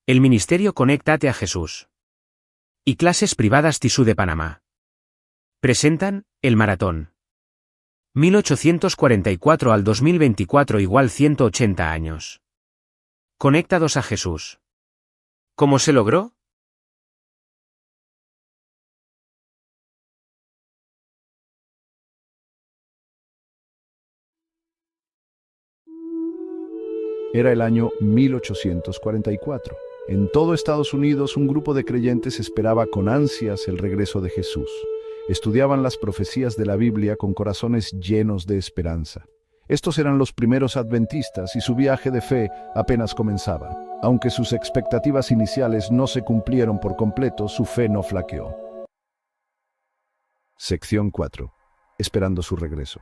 El Ministerio Conéctate a Jesús y Clases Privadas Tisú de Panamá presentan El Maratón 1844 al 2024 = 180 años. Conectados a Jesús. ¿Cómo se logró? Era el año 1844. En todo Estados Unidos, un grupo de creyentes esperaba con ansias el regreso de Jesús. Estudiaban las profecías de la Biblia con corazones llenos de esperanza. Estos eran los primeros adventistas y su viaje de fe apenas comenzaba. Aunque sus expectativas iniciales no se cumplieron por completo, su fe no flaqueó. Sección 4. Esperando su regreso.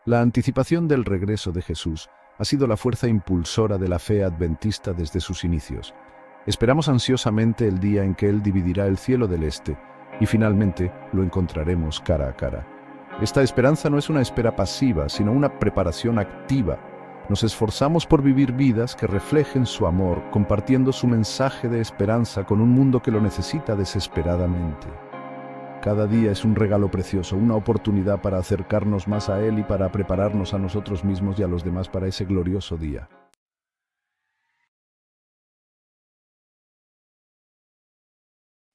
La anticipación del regreso de Jesús ha sido la fuerza impulsora de la fe adventista desde sus inicios. Esperamos ansiosamente el día en que Él dividirá el cielo del este y finalmente lo encontraremos cara a cara. Esta esperanza no es una espera pasiva, sino una preparación activa. Nos esforzamos por vivir vidas que reflejen su amor, compartiendo su mensaje de esperanza con un mundo que lo necesita desesperadamente. Cada día es un regalo precioso, una oportunidad para acercarnos más a Él y para prepararnos a nosotros mismos y a los demás para ese glorioso día.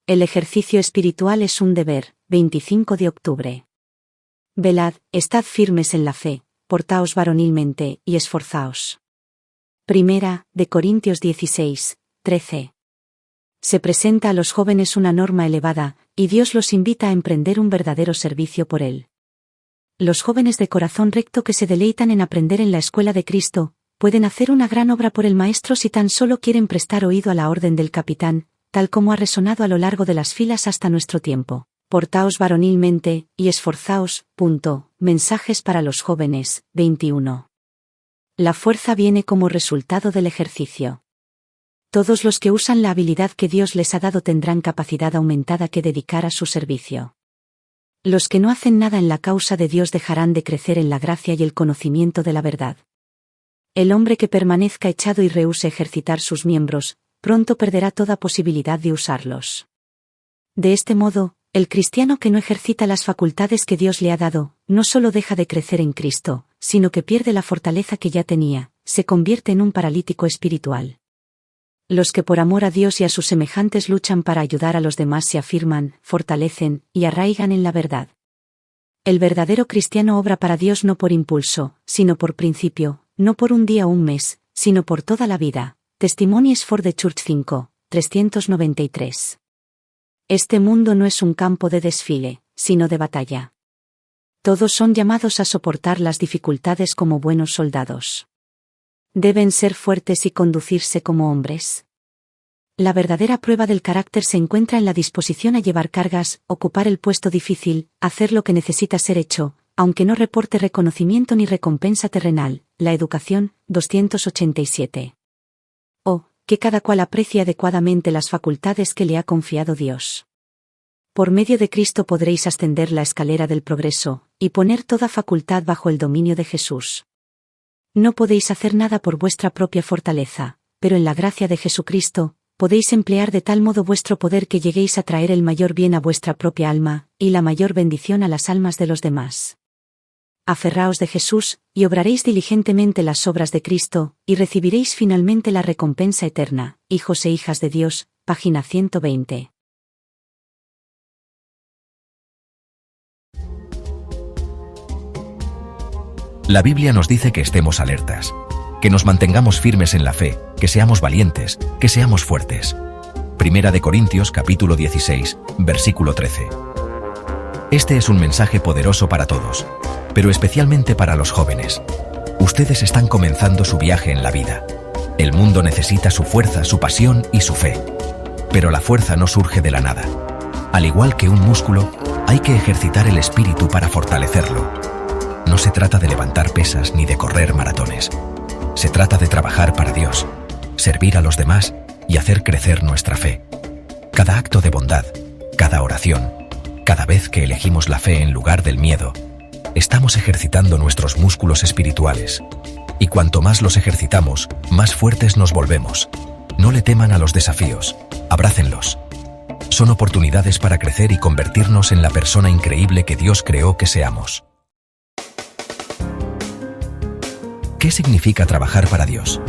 El ejercicio espiritual es un deber. 25 de octubre. Velad, estad firmes en la fe, portaos varonilmente y esforzaos. Primera de Corintios 16, 13. Se presenta a los jóvenes una norma elevada, y Dios los invita a emprender un verdadero servicio por Él. Los jóvenes de corazón recto que se deleitan en aprender en la escuela de Cristo, pueden hacer una gran obra por el Maestro si tan solo quieren prestar oído a la orden del capitán, tal como ha resonado a lo largo de las filas hasta nuestro tiempo. Portaos varonilmente, y esforzaos. Mensajes para los jóvenes, 21. La fuerza viene como resultado del ejercicio. Todos los que usan la habilidad que Dios les ha dado tendrán capacidad aumentada que dedicar a su servicio. Los que no hacen nada en la causa de Dios dejarán de crecer en la gracia y el conocimiento de la verdad. El hombre que permanezca echado y rehúse ejercitar sus miembros, pronto perderá toda posibilidad de usarlos. De este modo, el cristiano que no ejercita las facultades que Dios le ha dado, no solo deja de crecer en Cristo, sino que pierde la fortaleza que ya tenía, se convierte en un paralítico espiritual. Los que por amor a Dios y a sus semejantes luchan para ayudar a los demás se afirman, fortalecen y arraigan en la verdad. El verdadero cristiano obra para Dios no por impulso, sino por principio, no por un día o un mes, sino por toda la vida. Testimonies for the Church 5, 393. Este mundo no es un campo de desfile, sino de batalla. Todos son llamados a soportar las dificultades como buenos soldados. Deben ser fuertes y conducirse como hombres. La verdadera prueba del carácter se encuentra en la disposición a llevar cargas, ocupar el puesto difícil, hacer lo que necesita ser hecho, aunque no reporte reconocimiento ni recompensa terrenal. La educación, 287. Que cada cual aprecie adecuadamente las facultades que le ha confiado Dios. Por medio de Cristo podréis ascender la escalera del progreso, y poner toda facultad bajo el dominio de Jesús. No podéis hacer nada por vuestra propia fortaleza, pero en la gracia de Jesucristo, podéis emplear de tal modo vuestro poder que lleguéis a traer el mayor bien a vuestra propia alma, y la mayor bendición a las almas de los demás. Aferraos de Jesús, y obraréis diligentemente las obras de Cristo, y recibiréis finalmente la recompensa eterna. Hijos e hijas de Dios, página 120. La Biblia nos dice que estemos alertas, que nos mantengamos firmes en la fe, que seamos valientes, que seamos fuertes. Primera de Corintios capítulo 16, versículo 13. Este es un mensaje poderoso para todos, pero especialmente para los jóvenes. Ustedes están comenzando su viaje en la vida. El mundo necesita su fuerza, su pasión y su fe. Pero la fuerza no surge de la nada. Al igual que un músculo, hay que ejercitar el espíritu para fortalecerlo. No se trata de levantar pesas ni de correr maratones. Se trata de trabajar para Dios, servir a los demás y hacer crecer nuestra fe. Cada acto de bondad, cada oración, cada vez que elegimos la fe en lugar del miedo, estamos ejercitando nuestros músculos espirituales. Y cuanto más los ejercitamos, más fuertes nos volvemos. No le teman a los desafíos, abrácenlos. Son oportunidades para crecer y convertirnos en la persona increíble que Dios creó que seamos. ¿Qué significa trabajar para Dios?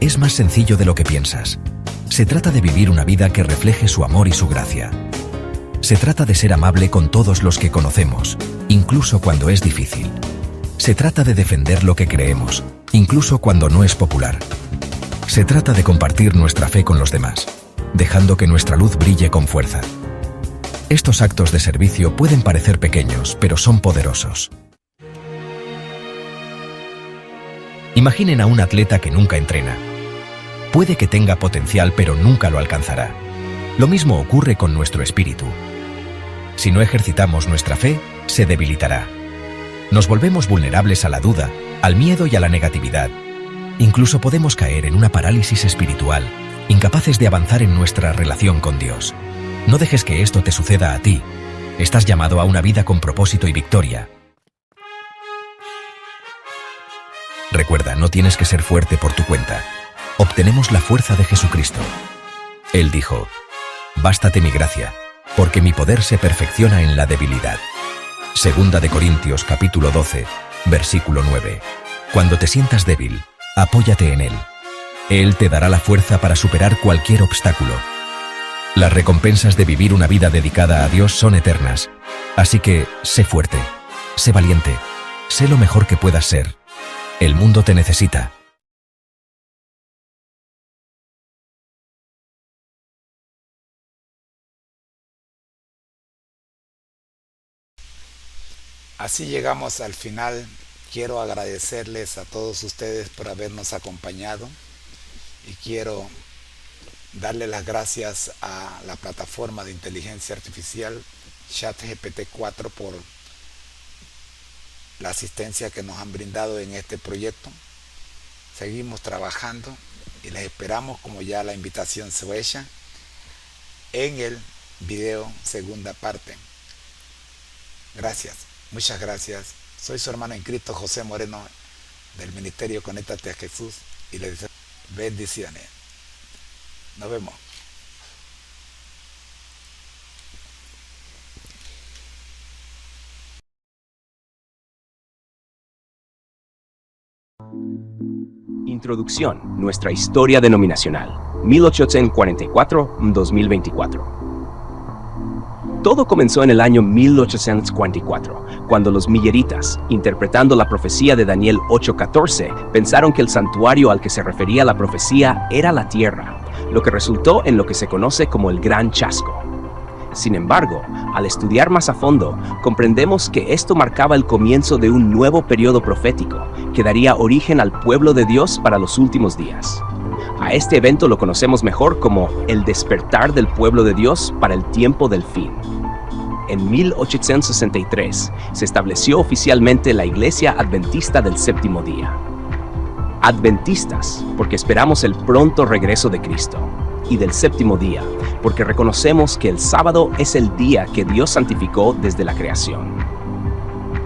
Es más sencillo de lo que piensas. Se trata de vivir una vida que refleje su amor y su gracia. Se trata de ser amable con todos los que conocemos, incluso cuando es difícil. Se trata de defender lo que creemos, incluso cuando no es popular. Se trata de compartir nuestra fe con los demás, dejando que nuestra luz brille con fuerza. Estos actos de servicio pueden parecer pequeños, pero son poderosos. Imaginen a un atleta que nunca entrena. Puede que tenga potencial, pero nunca lo alcanzará. Lo mismo ocurre con nuestro espíritu. Si no ejercitamos nuestra fe, se debilitará. Nos volvemos vulnerables a la duda, al miedo y a la negatividad. Incluso podemos caer en una parálisis espiritual, incapaces de avanzar en nuestra relación con Dios. No dejes que esto te suceda a ti. Estás llamado a una vida con propósito y victoria. Recuerda, no tienes que ser fuerte por tu cuenta. Obtenemos la fuerza de Jesucristo. Él dijo: «Bástate mi gracia, porque mi poder se perfecciona en la debilidad». Segunda de Corintios capítulo 12, versículo 9. Cuando te sientas débil, apóyate en Él. Él te dará la fuerza para superar cualquier obstáculo. Las recompensas de vivir una vida dedicada a Dios son eternas. Así que, sé fuerte, sé valiente, sé lo mejor que puedas ser. El mundo te necesita. Así llegamos al final. Quiero agradecerles a todos ustedes por habernos acompañado y quiero darle las gracias a la plataforma de inteligencia artificial ChatGPT 4 por la asistencia que nos han brindado en este proyecto. Seguimos trabajando y les esperamos, como ya la invitación se hecha, en el video segunda parte. Gracias, muchas gracias. Soy su hermano en Cristo, José Moreno, del Ministerio Conéctate a Jesús, y les deseo bendiciones. Nos vemos. Introducción, nuestra historia denominacional, 1844-2024. Todo comenzó en el año 1844, cuando los milleritas, interpretando la profecía de Daniel 8:14, pensaron que el santuario al que se refería la profecía era la tierra, lo que resultó en lo que se conoce como el Gran Chasco. Sin embargo, al estudiar más a fondo, comprendemos que esto marcaba el comienzo de un nuevo periodo profético, que daría origen al pueblo de Dios para los últimos días. A este evento lo conocemos mejor como el despertar del pueblo de Dios para el tiempo del fin. En 1863 se estableció oficialmente la Iglesia Adventista del Séptimo Día. Adventistas, porque esperamos el pronto regreso de Cristo, y del séptimo día, porque reconocemos que el sábado es el día que Dios santificó desde la creación.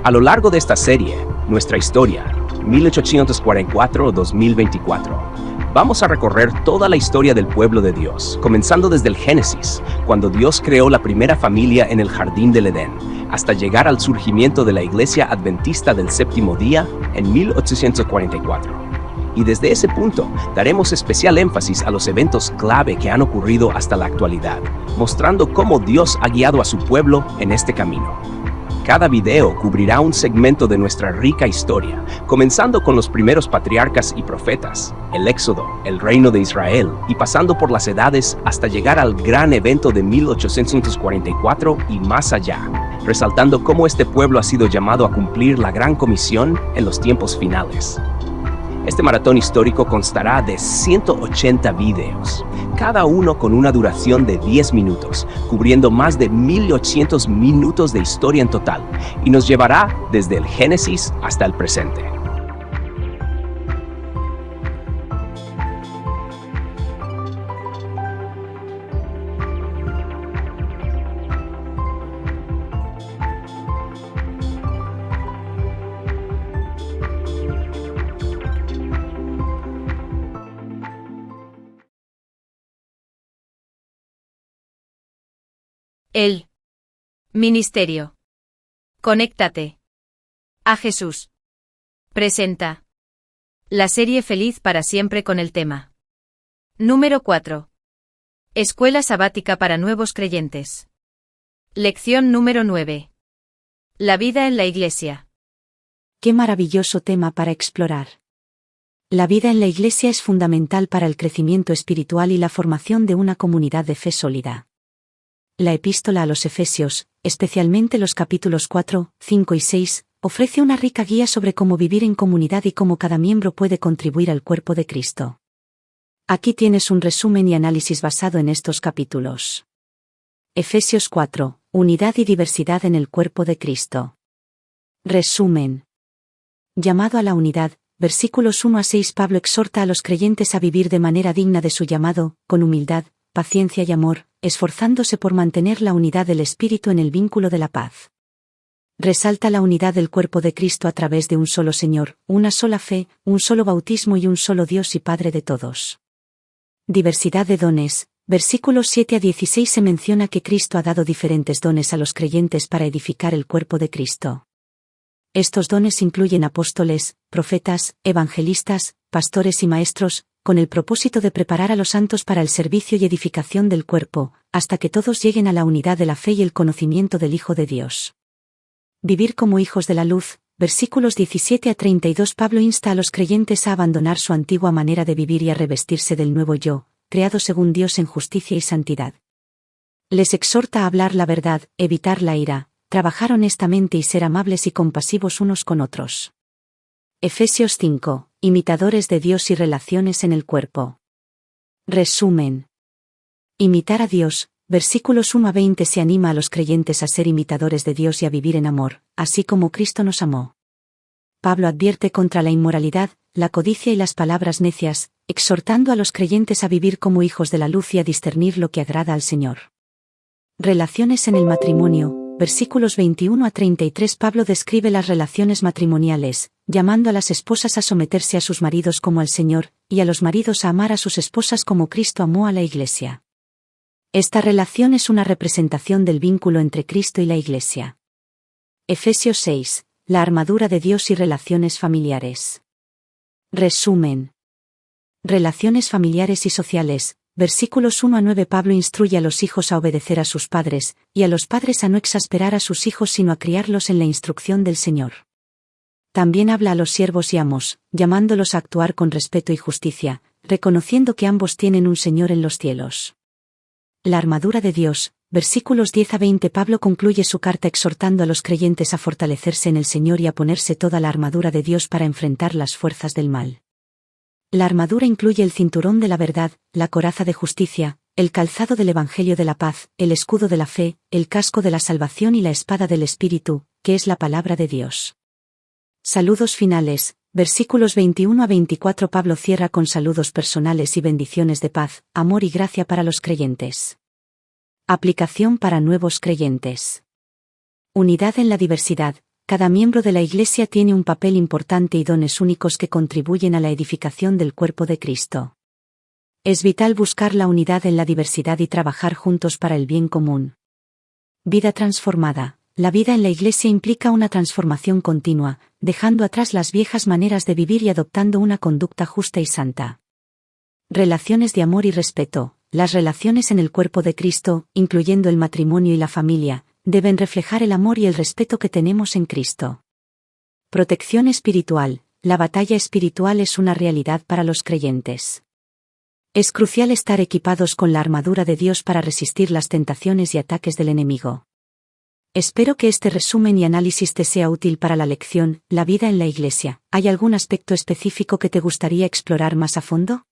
A lo largo de esta serie, nuestra historia, 1844-2024, vamos a recorrer toda la historia del pueblo de Dios, comenzando desde el Génesis, cuando Dios creó la primera familia en el jardín del Edén, hasta llegar al surgimiento de la Iglesia Adventista del Séptimo Día en 1844. Y desde ese punto, daremos especial énfasis a los eventos clave que han ocurrido hasta la actualidad, mostrando cómo Dios ha guiado a su pueblo en este camino. Cada video cubrirá un segmento de nuestra rica historia, comenzando con los primeros patriarcas y profetas, el Éxodo, el reino de Israel, y pasando por las edades hasta llegar al gran evento de 1844 y más allá, resaltando cómo este pueblo ha sido llamado a cumplir la gran comisión en los tiempos finales. Este maratón histórico constará de 180 videos, cada uno con una duración de 10 minutos, cubriendo más de 1800 minutos de historia en total, y nos llevará desde el Génesis hasta el presente. El ministerio. Conéctate a Jesús. Presenta la serie Feliz para siempre con el tema número 4. Escuela sabática para nuevos creyentes. Lección número 9. La vida en la Iglesia. Qué maravilloso tema para explorar. La vida en la Iglesia es fundamental para el crecimiento espiritual y la formación de una comunidad de fe sólida. La epístola a los Efesios, especialmente los capítulos 4, 5 y 6, ofrece una rica guía sobre cómo vivir en comunidad y cómo cada miembro puede contribuir al cuerpo de Cristo. Aquí tienes un resumen y análisis basado en estos capítulos. Efesios 4, unidad y diversidad en el cuerpo de Cristo. Resumen. Llamado a la unidad, versículos 1 a 6. Pablo exhorta a los creyentes a vivir de manera digna de su llamado, con humildad, paciencia y amor, esforzándose por mantener la unidad del Espíritu en el vínculo de la paz. Resalta la unidad del cuerpo de Cristo a través de un solo Señor, una sola fe, un solo bautismo y un solo Dios y Padre de todos. Diversidad de dones. Versículos 7 a 16 se menciona que Cristo ha dado diferentes dones a los creyentes para edificar el cuerpo de Cristo. Estos dones incluyen apóstoles, profetas, evangelistas, pastores y maestros, con el propósito de preparar a los santos para el servicio y edificación del cuerpo, hasta que todos lleguen a la unidad de la fe y el conocimiento del Hijo de Dios. Vivir como hijos de la luz. Versículos 17 a 32. Pablo insta a los creyentes a abandonar su antigua manera de vivir y a revestirse del nuevo yo, creado según Dios en justicia y santidad. Les exhorta a hablar la verdad, evitar la ira, trabajar honestamente y ser amables y compasivos unos con otros. Efesios 5, imitadores de Dios y relaciones en el cuerpo. Resumen. Imitar a Dios. Versículos 1 a 20 se anima a los creyentes a ser imitadores de Dios y a vivir en amor, así como Cristo nos amó. Pablo advierte contra la inmoralidad, la codicia y las palabras necias, exhortando a los creyentes a vivir como hijos de la luz y a discernir lo que agrada al Señor. Relaciones en el matrimonio. Versículos 21 a 33. Pablo describe las relaciones matrimoniales, llamando a las esposas a someterse a sus maridos como al Señor, y a los maridos a amar a sus esposas como Cristo amó a la Iglesia. Esta relación es una representación del vínculo entre Cristo y la Iglesia. Efesios 6, la armadura de Dios y relaciones familiares. Resumen. Relaciones familiares y sociales. Versículos 1 a 9. Pablo instruye a los hijos a obedecer a sus padres, y a los padres a no exasperar a sus hijos sino a criarlos en la instrucción del Señor. También habla a los siervos y amos, llamándolos a actuar con respeto y justicia, reconociendo que ambos tienen un Señor en los cielos. La armadura de Dios. Versículos 10 a 20. Pablo concluye su carta exhortando a los creyentes a fortalecerse en el Señor y a ponerse toda la armadura de Dios para enfrentar las fuerzas del mal. La armadura incluye el cinturón de la verdad, la coraza de justicia, el calzado del Evangelio de la paz, el escudo de la fe, el casco de la salvación y la espada del Espíritu, que es la palabra de Dios. Saludos finales. Versículos 21 a 24. Pablo cierra con saludos personales y bendiciones de paz, amor y gracia para los creyentes. Aplicación para nuevos creyentes. Unidad en la diversidad. Cada miembro de la Iglesia tiene un papel importante y dones únicos que contribuyen a la edificación del cuerpo de Cristo. Es vital buscar la unidad en la diversidad y trabajar juntos para el bien común. Vida transformada. La vida en la Iglesia implica una transformación continua, dejando atrás las viejas maneras de vivir y adoptando una conducta justa y santa. Relaciones de amor y respeto. Las relaciones en el cuerpo de Cristo, incluyendo el matrimonio y la familia, deben reflejar el amor y el respeto que tenemos en Cristo. Protección espiritual. La batalla espiritual es una realidad para los creyentes. Es crucial estar equipados con la armadura de Dios para resistir las tentaciones y ataques del enemigo. Espero que este resumen y análisis te sea útil para la lección, La vida en la Iglesia. ¿Hay algún aspecto específico que te gustaría explorar más a fondo?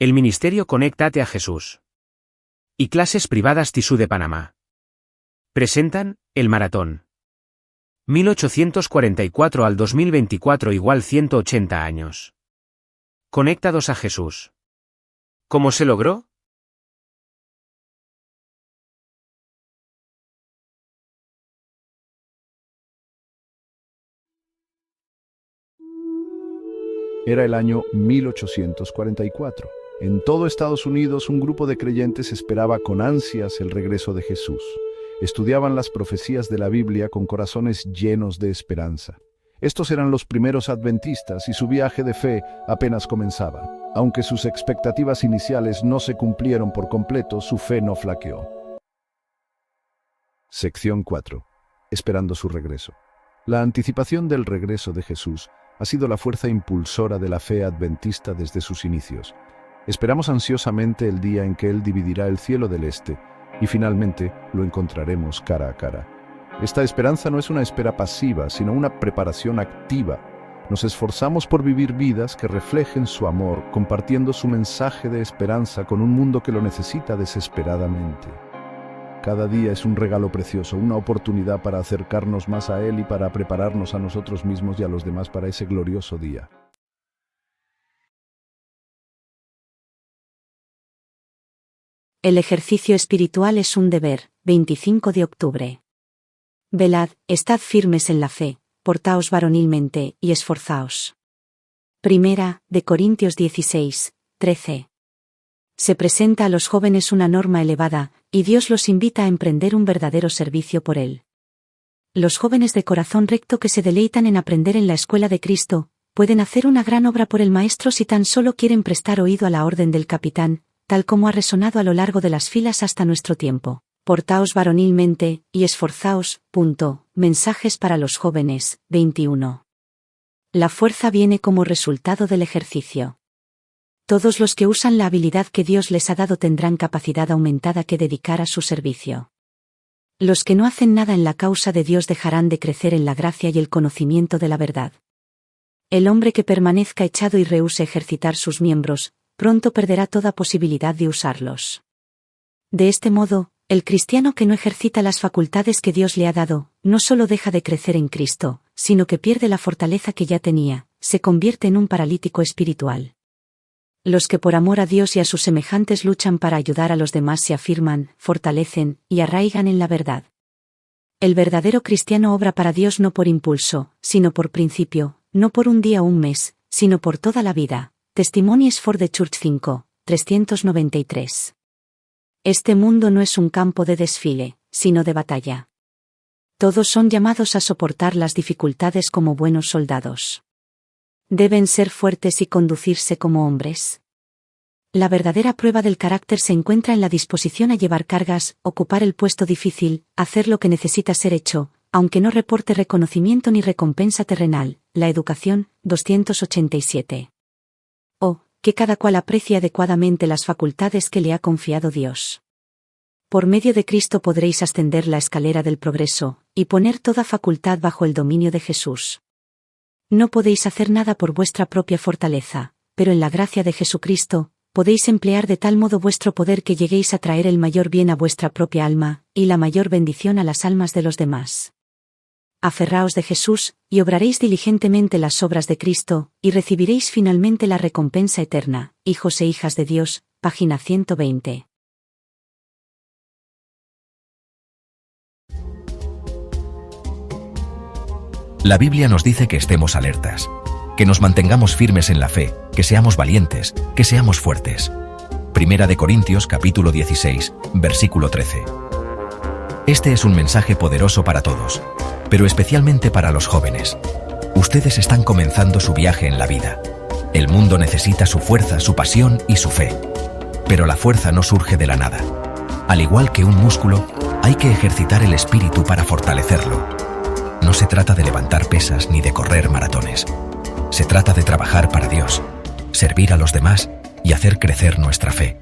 El Ministerio Conéctate a Jesús y Clases Privadas TISU de Panamá presentan El Maratón 1844 al 2024 = 180 años. Conectados a Jesús. ¿Cómo se logró? Era el año 1844. En todo Estados Unidos, un grupo de creyentes esperaba con ansias el regreso de Jesús. Estudiaban las profecías de la Biblia con corazones llenos de esperanza. Estos eran los primeros adventistas y su viaje de fe apenas comenzaba. Aunque sus expectativas iniciales no se cumplieron por completo, su fe no flaqueó. Sección 4. Esperando su regreso. La anticipación del regreso de Jesús ha sido la fuerza impulsora de la fe adventista desde sus inicios. Esperamos ansiosamente el día en que Él dividirá el cielo del este y finalmente lo encontraremos cara a cara. Esta esperanza no es una espera pasiva, sino una preparación activa. Nos esforzamos por vivir vidas que reflejen su amor, compartiendo su mensaje de esperanza con un mundo que lo necesita desesperadamente. Cada día es un regalo precioso, una oportunidad para acercarnos más a Él y para prepararnos a nosotros mismos y a los demás para ese glorioso día. El ejercicio espiritual es un deber. 25 de octubre. Velad, estad firmes en la fe, portaos varonilmente y esforzaos. Primera de Corintios 16, 13. Se presenta a los jóvenes una norma elevada, y Dios los invita a emprender un verdadero servicio por Él. Los jóvenes de corazón recto que se deleitan en aprender en la escuela de Cristo, pueden hacer una gran obra por el Maestro si tan solo quieren prestar oído a la orden del capitán, tal como ha resonado a lo largo de las filas hasta nuestro tiempo. Portaos varonilmente, y esforzaos. Mensajes para los jóvenes, 21. La fuerza viene como resultado del ejercicio. Todos los que usan la habilidad que Dios les ha dado tendrán capacidad aumentada que dedicar a su servicio. Los que no hacen nada en la causa de Dios dejarán de crecer en la gracia y el conocimiento de la verdad. El hombre que permanezca echado y rehúse ejercitar sus miembros, pronto perderá toda posibilidad de usarlos. De este modo, el cristiano que no ejercita las facultades que Dios le ha dado, no solo deja de crecer en Cristo, sino que pierde la fortaleza que ya tenía, se convierte en un paralítico espiritual. Los que por amor a Dios y a sus semejantes luchan para ayudar a los demás se afirman, fortalecen y arraigan en la verdad. El verdadero cristiano obra para Dios no por impulso, sino por principio, no por un día o un mes, sino por toda la vida. Testimonies for the Church 5, 393. Este mundo no es un campo de desfile, sino de batalla. Todos son llamados a soportar las dificultades como buenos soldados. Deben ser fuertes y conducirse como hombres. La verdadera prueba del carácter se encuentra en la disposición a llevar cargas, ocupar el puesto difícil, hacer lo que necesita ser hecho, aunque no reporte reconocimiento ni recompensa terrenal. La educación, 287. Que cada cual aprecie adecuadamente las facultades que le ha confiado Dios. Por medio de Cristo podréis ascender la escalera del progreso, y poner toda facultad bajo el dominio de Jesús. No podéis hacer nada por vuestra propia fortaleza, pero en la gracia de Jesucristo, podéis emplear de tal modo vuestro poder que lleguéis a traer el mayor bien a vuestra propia alma, y la mayor bendición a las almas de los demás. Aferraos de Jesús, y obraréis diligentemente las obras de Cristo, y recibiréis finalmente la recompensa eterna. Hijos e hijas de Dios, página 120. La Biblia nos dice que estemos alertas, que nos mantengamos firmes en la fe, que seamos valientes, que seamos fuertes. Primera de Corintios capítulo 16, versículo 13. Este es un mensaje poderoso para todos, pero especialmente para los jóvenes. Ustedes están comenzando su viaje en la vida. El mundo necesita su fuerza, su pasión y su fe. Pero la fuerza no surge de la nada. Al igual que un músculo, hay que ejercitar el espíritu para fortalecerlo. No se trata de levantar pesas ni de correr maratones. Se trata de trabajar para Dios, servir a los demás y hacer crecer nuestra fe.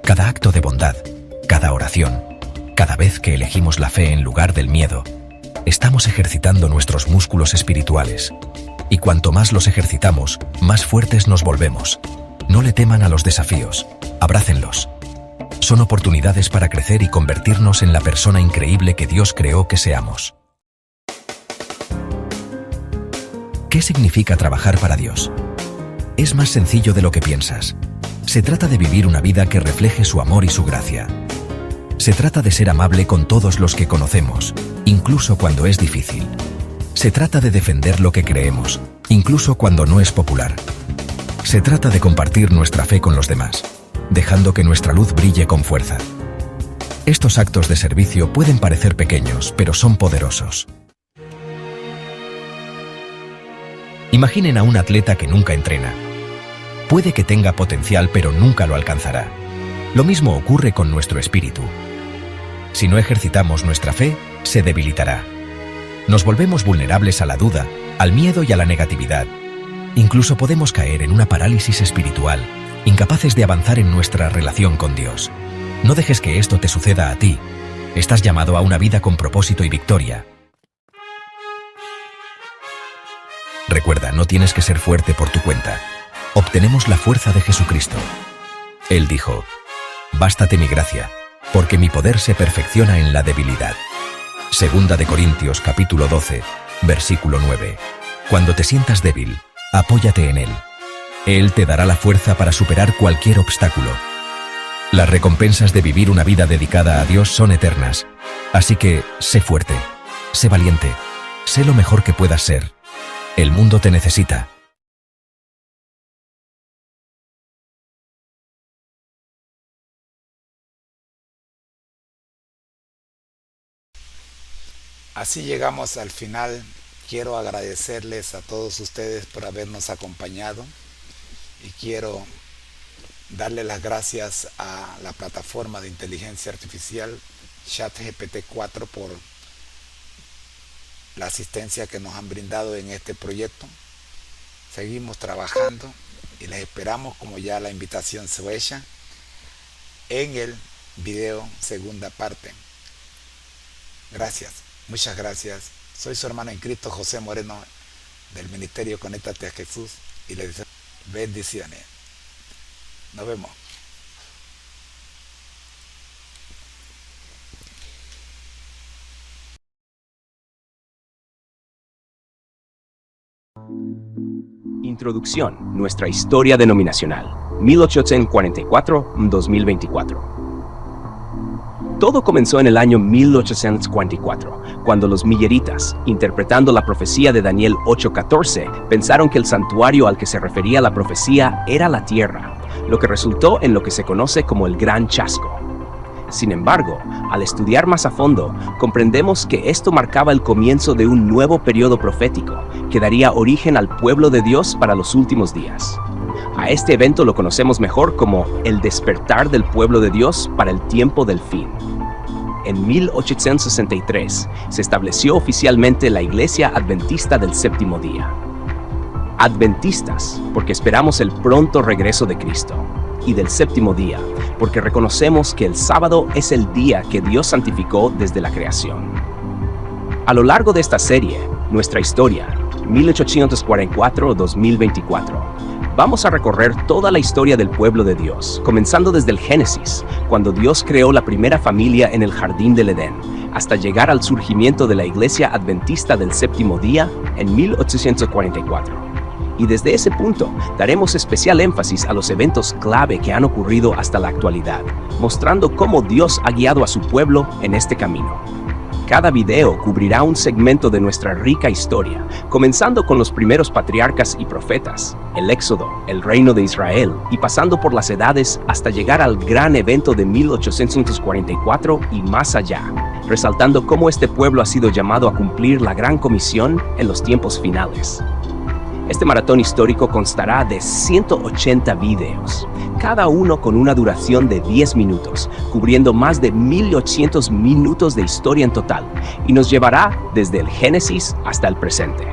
Cada acto de bondad, cada oración, cada vez que elegimos la fe en lugar del miedo, estamos ejercitando nuestros músculos espirituales. Y cuanto más los ejercitamos, más fuertes nos volvemos. No le teman a los desafíos, abrácenlos. Son oportunidades para crecer y convertirnos en la persona increíble que Dios creó que seamos. ¿Qué significa trabajar para Dios? Es más sencillo de lo que piensas. Se trata de vivir una vida que refleje su amor y su gracia. Se trata de ser amable con todos los que conocemos, incluso cuando es difícil. Se trata de defender lo que creemos, incluso cuando no es popular. Se trata de compartir nuestra fe con los demás, dejando que nuestra luz brille con fuerza. Estos actos de servicio pueden parecer pequeños, pero son poderosos. Imaginen a un atleta que nunca entrena. Puede que tenga potencial, pero nunca lo alcanzará. Lo mismo ocurre con nuestro espíritu. Si no ejercitamos nuestra fe, se debilitará. Nos volvemos vulnerables a la duda, al miedo y a la negatividad. Incluso podemos caer en una parálisis espiritual, incapaces de avanzar en nuestra relación con Dios. No dejes que esto te suceda a ti. Estás llamado a una vida con propósito y victoria. Recuerda, no tienes que ser fuerte por tu cuenta. Obtenemos la fuerza de Jesucristo. Él dijo: «Bástate mi gracia, porque mi poder se perfecciona en la debilidad». Segunda de Corintios capítulo 12, versículo 9. Cuando te sientas débil, apóyate en Él. Él te dará la fuerza para superar cualquier obstáculo. Las recompensas de vivir una vida dedicada a Dios son eternas. Así que, sé fuerte, sé valiente, sé lo mejor que puedas ser. El mundo te necesita. Así llegamos al final. Quiero agradecerles a todos ustedes por habernos acompañado y quiero darle las gracias a la plataforma de inteligencia artificial ChatGPT 4 por la asistencia que nos han brindado en este proyecto. Seguimos trabajando y les esperamos, como ya la invitación se hecha, en el video segunda parte. Gracias, muchas gracias. Soy su hermano en Cristo, José Moreno, del Ministerio Conéctate a Jesús, y les deseo bendiciones. Nos vemos. Introducción, nuestra historia denominacional, 1844-2024. Todo comenzó en el año 1844, cuando los milleritas, interpretando la profecía de Daniel 8:14, pensaron que el santuario al que se refería la profecía era la tierra, lo que resultó en lo que se conoce como el Gran Chasco. Sin embargo, al estudiar más a fondo, comprendemos que esto marcaba el comienzo de un nuevo periodo profético que daría origen al pueblo de Dios para los últimos días. A este evento lo conocemos mejor como el despertar del pueblo de Dios para el tiempo del fin. En 1863 se estableció oficialmente la Iglesia Adventista del Séptimo Día. Adventistas, porque esperamos el pronto regreso de Cristo, y del séptimo día, porque reconocemos que el sábado es el día que Dios santificó desde la creación. A lo largo de esta serie, nuestra historia, 1844-2024, vamos a recorrer toda la historia del pueblo de Dios, comenzando desde el Génesis, cuando Dios creó la primera familia en el jardín del Edén, hasta llegar al surgimiento de la Iglesia Adventista del Séptimo Día en 1844. Y desde ese punto, daremos especial énfasis a los eventos clave que han ocurrido hasta la actualidad, mostrando cómo Dios ha guiado a su pueblo en este camino. Cada video cubrirá un segmento de nuestra rica historia, comenzando con los primeros patriarcas y profetas, el Éxodo, el reino de Israel, y pasando por las edades hasta llegar al gran evento de 1844 y más allá, resaltando cómo este pueblo ha sido llamado a cumplir la gran comisión en los tiempos finales. Este maratón histórico constará de 180 videos, cada uno con una duración de 10 minutos, cubriendo más de 1800 minutos de historia en total, y nos llevará desde el Génesis hasta el presente.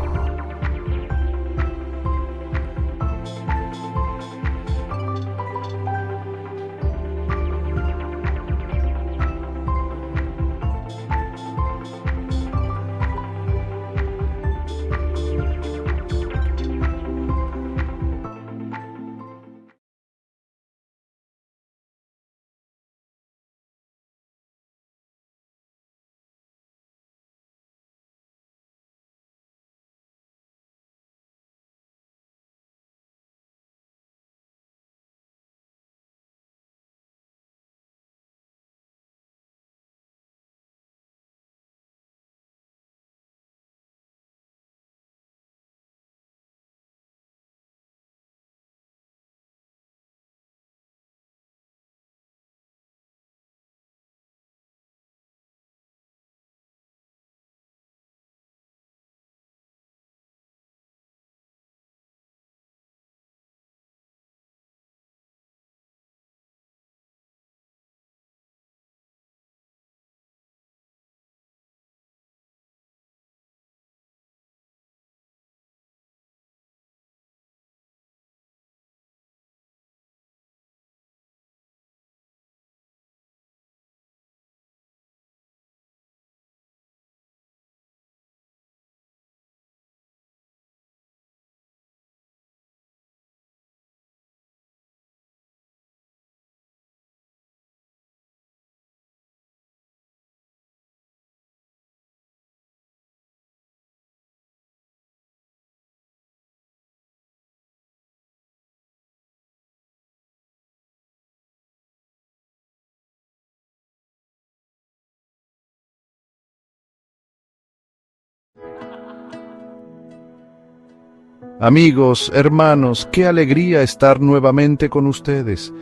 Amigos, hermanos, qué alegría estar nuevamente con ustedes.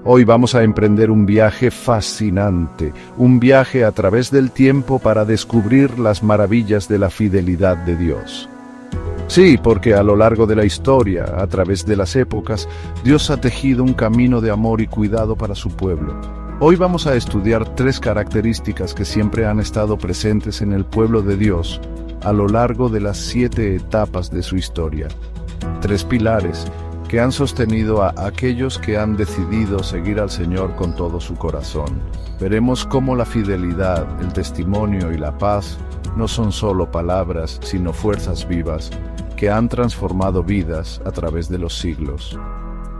Hoy vamos a emprender un viaje fascinante, un viaje a través del tiempo para descubrir las maravillas de la fidelidad de Dios. Sí, porque a lo largo de la historia, a través de las épocas, Dios ha tejido un camino de amor y cuidado para su pueblo. Hoy vamos a estudiar 3 características que siempre han estado presentes en el pueblo de Dios a lo largo de las 7 etapas de su historia. 3 pilares que han sostenido a aquellos que han decidido seguir al Señor con todo su corazón. Veremos cómo la fidelidad, el testimonio y la paz no son solo palabras, sino fuerzas vivas que han transformado vidas a través de los siglos.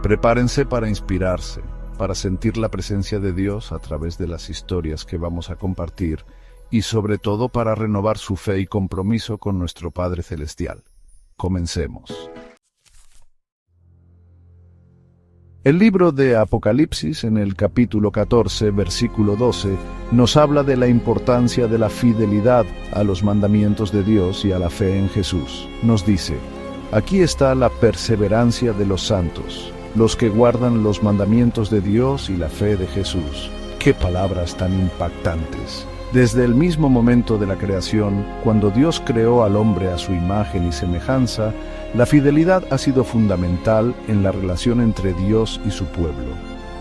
Prepárense para inspirarse, para sentir la presencia de Dios a través de las historias que vamos a compartir y sobre todo para renovar su fe y compromiso con nuestro Padre Celestial. Comencemos. El libro de Apocalipsis, en el capítulo 14, versículo 12, nos habla de la importancia de la fidelidad a los mandamientos de Dios y a la fe en Jesús. Nos dice: aquí está la perseverancia de los santos, los que guardan los mandamientos de Dios y la fe de Jesús. ¡Qué palabras tan impactantes! Desde el mismo momento de la creación, cuando Dios creó al hombre a su imagen y semejanza, la fidelidad ha sido fundamental en la relación entre Dios y su pueblo.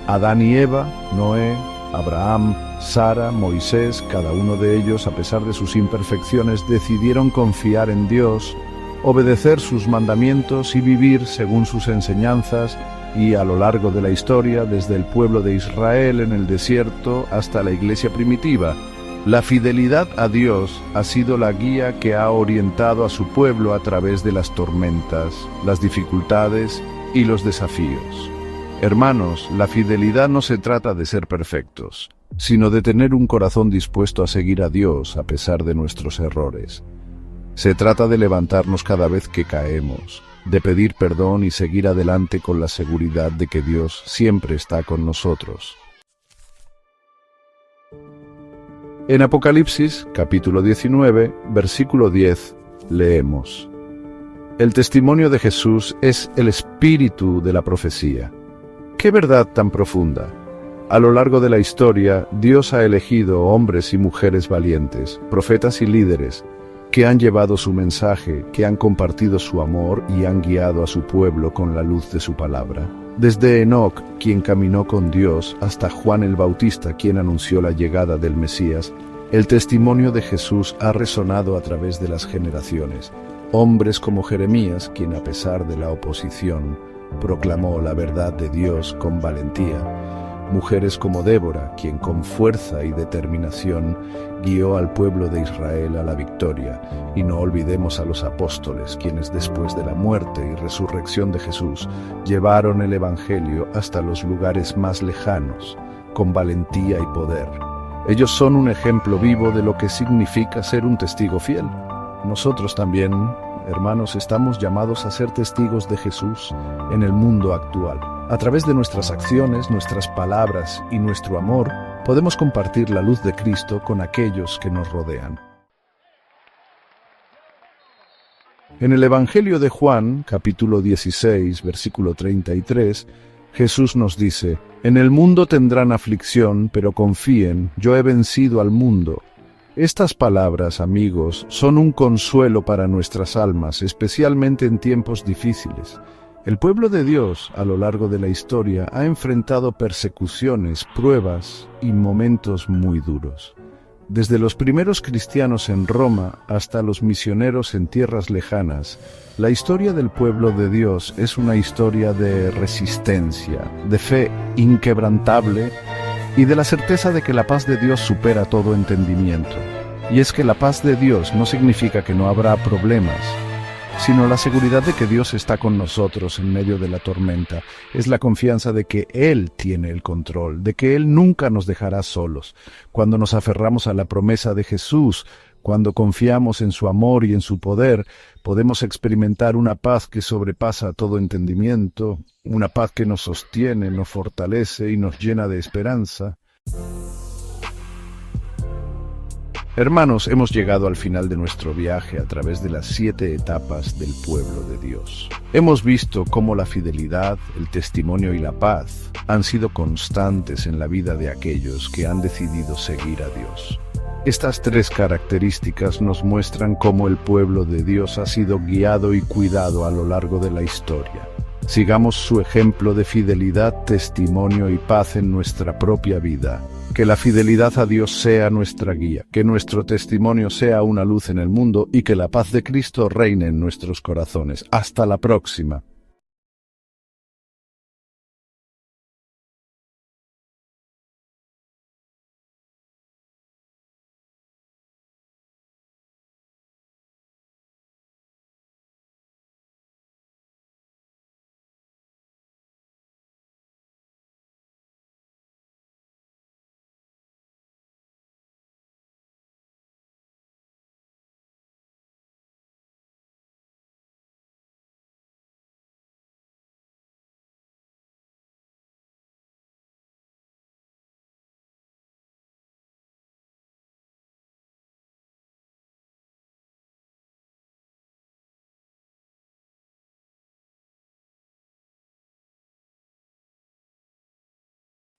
Adán y Eva, Noé, Abraham, Sara, Moisés, cada uno de ellos, a pesar de sus imperfecciones, decidieron confiar en Dios, obedecer sus mandamientos y vivir según sus enseñanzas, y a lo largo de la historia, desde el pueblo de Israel en el desierto hasta la iglesia primitiva, la fidelidad a Dios ha sido la guía que ha orientado a su pueblo a través de las tormentas, las dificultades y los desafíos. Hermanos, la fidelidad no se trata de ser perfectos, sino de tener un corazón dispuesto a seguir a Dios a pesar de nuestros errores. Se trata de levantarnos cada vez que caemos, de pedir perdón y seguir adelante con la seguridad de que Dios siempre está con nosotros. En Apocalipsis, capítulo 19, versículo 10, leemos: el testimonio de Jesús es el espíritu de la profecía. ¡Qué verdad tan profunda! A lo largo de la historia, Dios ha elegido hombres y mujeres valientes, profetas y líderes, que han llevado su mensaje, que han compartido su amor y han guiado a su pueblo con la luz de su palabra. Desde Enoc, quien caminó con Dios, hasta Juan el Bautista, quien anunció la llegada del Mesías, el testimonio de Jesús ha resonado a través de las generaciones. Hombres como Jeremías, quien a pesar de la oposición, proclamó la verdad de Dios con valentía. Mujeres como Débora, quien con fuerza y determinación guió al pueblo de Israel a la victoria. Y no olvidemos a los apóstoles, quienes después de la muerte y resurrección de Jesús, llevaron el Evangelio hasta los lugares más lejanos, con valentía y poder. Ellos son un ejemplo vivo de lo que significa ser un testigo fiel. Nosotros también, hermanos, estamos llamados a ser testigos de Jesús en el mundo actual. A través de nuestras acciones, nuestras palabras y nuestro amor, podemos compartir la luz de Cristo con aquellos que nos rodean. En el Evangelio de Juan, capítulo 16, versículo 33, Jesús nos dice: en el mundo tendrán aflicción, pero confíen, yo he vencido al mundo. Estas palabras, amigos, son un consuelo para nuestras almas, especialmente en tiempos difíciles. El pueblo de Dios, a lo largo de la historia, ha enfrentado persecuciones, pruebas y momentos muy duros. Desde los primeros cristianos en Roma hasta los misioneros en tierras lejanas, la historia del pueblo de Dios es una historia de resistencia, de fe inquebrantable y de la certeza de que la paz de Dios supera todo entendimiento. Y es que la paz de Dios no significa que no habrá problemas, sino la seguridad de que Dios está con nosotros en medio de la tormenta. Es la confianza de que Él tiene el control, de que Él nunca nos dejará solos. Cuando nos aferramos a la promesa de Jesús, cuando confiamos en su amor y en su poder, podemos experimentar una paz que sobrepasa todo entendimiento, una paz que nos sostiene, nos fortalece y nos llena de esperanza. Hermanos, hemos llegado al final de nuestro viaje a través de las 7 etapas del pueblo de Dios. Hemos visto cómo la fidelidad, el testimonio y la paz han sido constantes en la vida de aquellos que han decidido seguir a Dios. Estas 3 características nos muestran cómo el pueblo de Dios ha sido guiado y cuidado a lo largo de la historia. Sigamos su ejemplo de fidelidad, testimonio y paz en nuestra propia vida. Que la fidelidad a Dios sea nuestra guía, que nuestro testimonio sea una luz en el mundo y que la paz de Cristo reine en nuestros corazones. Hasta la próxima.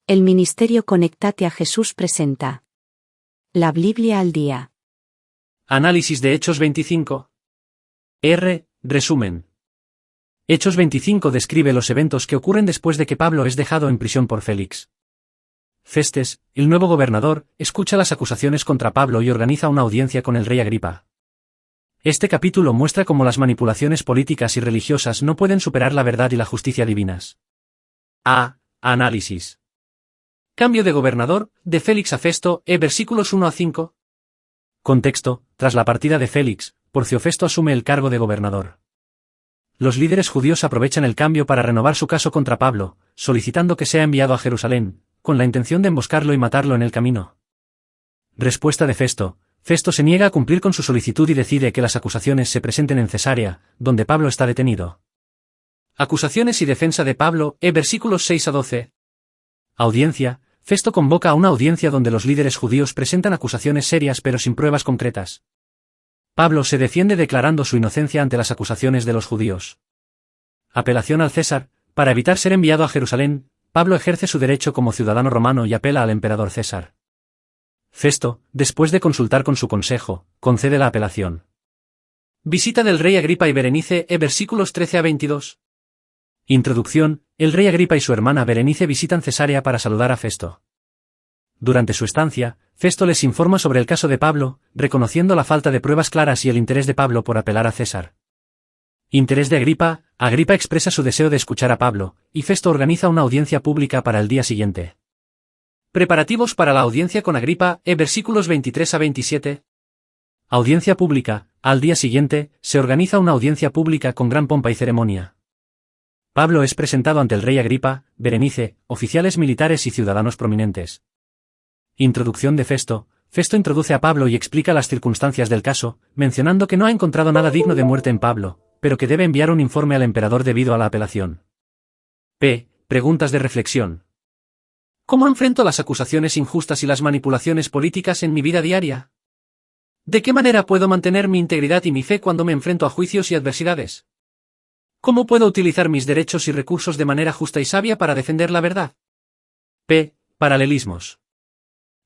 El Ministerio Conectate a Jesús presenta la Biblia al día. Análisis de Hechos 25. Resumen. Hechos 25 describe los eventos que ocurren después de que Pablo es dejado en prisión por Félix. Festes, el nuevo gobernador, escucha las acusaciones contra Pablo y organiza una audiencia con el rey Agripa. Este capítulo muestra cómo las manipulaciones políticas y religiosas no pueden superar la verdad y la justicia divinas. Análisis. Cambio de gobernador, de Félix a Festo, versículos 1 a 5. Contexto: tras la partida de Félix, Porcio Festo asume el cargo de gobernador. Los líderes judíos aprovechan el cambio para renovar su caso contra Pablo, solicitando que sea enviado a Jerusalén, con la intención de emboscarlo y matarlo en el camino. Respuesta de Festo: Festo se niega a cumplir con su solicitud y decide que las acusaciones se presenten en Cesarea, donde Pablo está detenido. Acusaciones y defensa de Pablo, versículos 6 a 12. Audiencia: Festo convoca a una audiencia donde los líderes judíos presentan acusaciones serias pero sin pruebas concretas. Pablo se defiende declarando su inocencia ante las acusaciones de los judíos. Apelación al César: para evitar ser enviado a Jerusalén, Pablo ejerce su derecho como ciudadano romano y apela al emperador César. Festo, después de consultar con su consejo, concede la apelación. Visita del rey Agripa y Berenice, versículos 13 a 22. Introducción: el rey Agripa y su hermana Berenice visitan Cesarea para saludar a Festo. Durante su estancia, Festo les informa sobre el caso de Pablo, reconociendo la falta de pruebas claras y el interés de Pablo por apelar a César. Interés de Agripa: Agripa expresa su deseo de escuchar a Pablo, y Festo organiza una audiencia pública para el día siguiente. Preparativos para la audiencia con Agripa, versículos 23 a 27. Audiencia pública: al día siguiente, se organiza una audiencia pública con gran pompa y ceremonia. Pablo es presentado ante el rey Agripa, Berenice, oficiales militares y ciudadanos prominentes. Introducción de Festo: Festo introduce a Pablo y explica las circunstancias del caso, mencionando que no ha encontrado nada digno de muerte en Pablo, pero que debe enviar un informe al emperador debido a la apelación. Preguntas de reflexión. ¿Cómo enfrento las acusaciones injustas y las manipulaciones políticas en mi vida diaria? ¿De qué manera puedo mantener mi integridad y mi fe cuando me enfrento a juicios y adversidades? ¿Cómo puedo utilizar mis derechos y recursos de manera justa y sabia para defender la verdad? Paralelismos.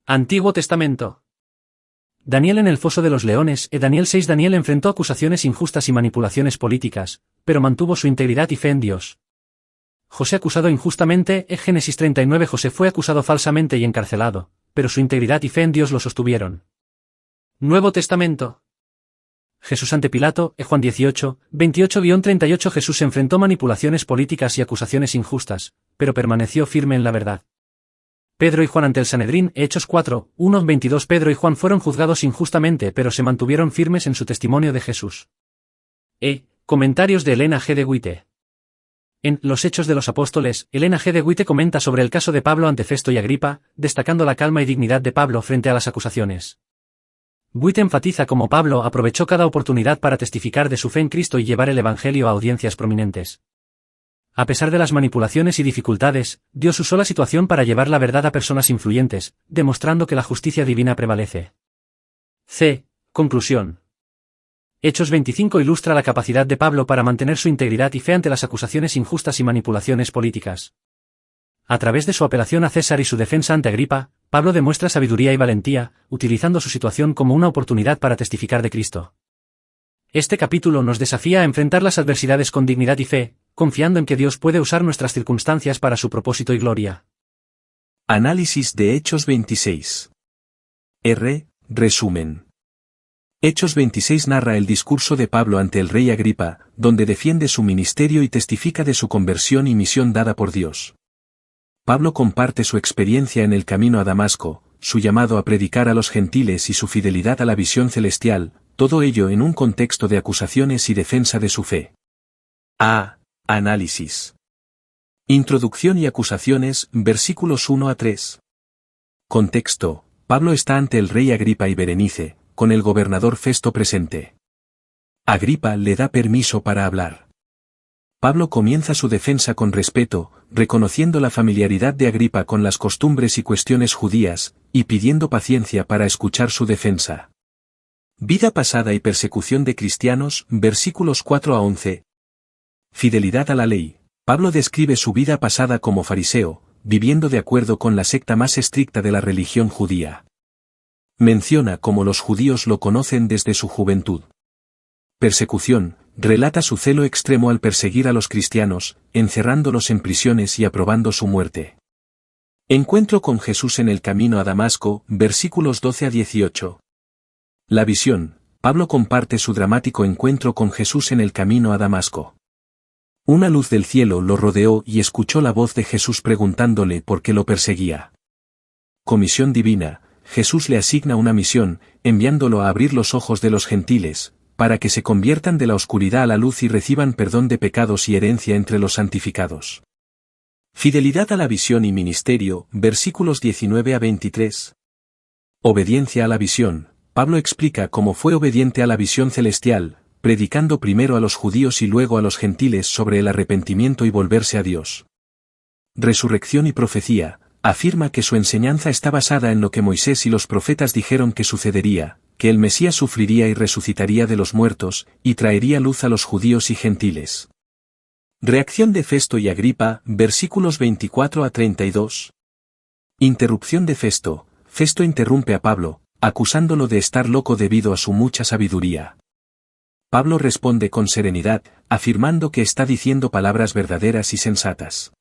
Antiguo Testamento. Daniel en el foso de los leones. Daniel 6. Daniel enfrentó acusaciones injustas y manipulaciones políticas, pero mantuvo su integridad y fe en Dios. José acusado injustamente. Génesis 39. José fue acusado falsamente y encarcelado, pero su integridad y fe en Dios lo sostuvieron. Nuevo Testamento. Jesús ante Pilato. Juan 18, 28-38. Jesús enfrentó manipulaciones políticas y acusaciones injustas, pero permaneció firme en la verdad. Pedro y Juan ante el Sanedrín. Hechos 4, 1-22. Pedro y Juan fueron juzgados injustamente pero se mantuvieron firmes en su testimonio de Jesús. Comentarios de Elena G. de Witte. En Los Hechos de los Apóstoles, Elena G. de Witte comenta sobre el caso de Pablo ante Festo y Agripa, destacando la calma y dignidad de Pablo frente a las acusaciones. Witte enfatiza cómo Pablo aprovechó cada oportunidad para testificar de su fe en Cristo y llevar el Evangelio a audiencias prominentes. A pesar de las manipulaciones y dificultades, Dios usó la situación para llevar la verdad a personas influyentes, demostrando que la justicia divina prevalece. C. Conclusión. Hechos 25 ilustra la capacidad de Pablo para mantener su integridad y fe ante las acusaciones injustas y manipulaciones políticas. A través de su apelación a César y su defensa ante Agripa, Pablo demuestra sabiduría y valentía, utilizando su situación como una oportunidad para testificar de Cristo. Este capítulo nos desafía a enfrentar las adversidades con dignidad y fe, confiando en que Dios puede usar nuestras circunstancias para su propósito y gloria. Análisis de Hechos 26. Resumen. Hechos 26 narra el discurso de Pablo ante el rey Agripa, donde defiende su ministerio y testifica de su conversión y misión dada por Dios. Pablo comparte su experiencia en el camino a Damasco, su llamado a predicar a los gentiles y su fidelidad a la visión celestial, todo ello en un contexto de acusaciones y defensa de su fe. Análisis. Introducción y acusaciones, versículos 1 a 3. Contexto: Pablo está ante el rey Agripa y Berenice, con el gobernador Festo presente. Agripa le da permiso para hablar. Pablo comienza su defensa con respeto, reconociendo la familiaridad de Agripa con las costumbres y cuestiones judías, y pidiendo paciencia para escuchar su defensa. Vida pasada y persecución de cristianos, versículos 4 a 11. Fidelidad a la ley. Pablo describe su vida pasada como fariseo, viviendo de acuerdo con la secta más estricta de la religión judía. Menciona cómo los judíos lo conocen desde su juventud. Persecución. Relata su celo extremo al perseguir a los cristianos, encerrándolos en prisiones y aprobando su muerte. Encuentro con Jesús en el camino a Damasco, versículos 12 a 18. La visión. Pablo comparte su dramático encuentro con Jesús en el camino a Damasco. Una luz del cielo lo rodeó y escuchó la voz de Jesús preguntándole por qué lo perseguía. Comisión divina. Jesús le asigna una misión, enviándolo a abrir los ojos de los gentiles, para que se conviertan de la oscuridad a la luz y reciban perdón de pecados y herencia entre los santificados. Fidelidad a la visión y ministerio, versículos 19 a 23. Obediencia a la visión. Pablo explica cómo fue obediente a la visión celestial, predicando primero a los judíos y luego a los gentiles sobre el arrepentimiento y volverse a Dios. Resurrección y profecía. Afirma que su enseñanza está basada en lo que Moisés y los profetas dijeron que sucedería, que el Mesías sufriría y resucitaría de los muertos, y traería luz a los judíos y gentiles. Reacción de Festo y Agripa, versículos 24 a 32. Interrupción de Festo. Festo interrumpe a Pablo, acusándolo de estar loco debido a su mucha sabiduría. Pablo responde con serenidad, afirmando que está diciendo palabras verdaderas y sensatas.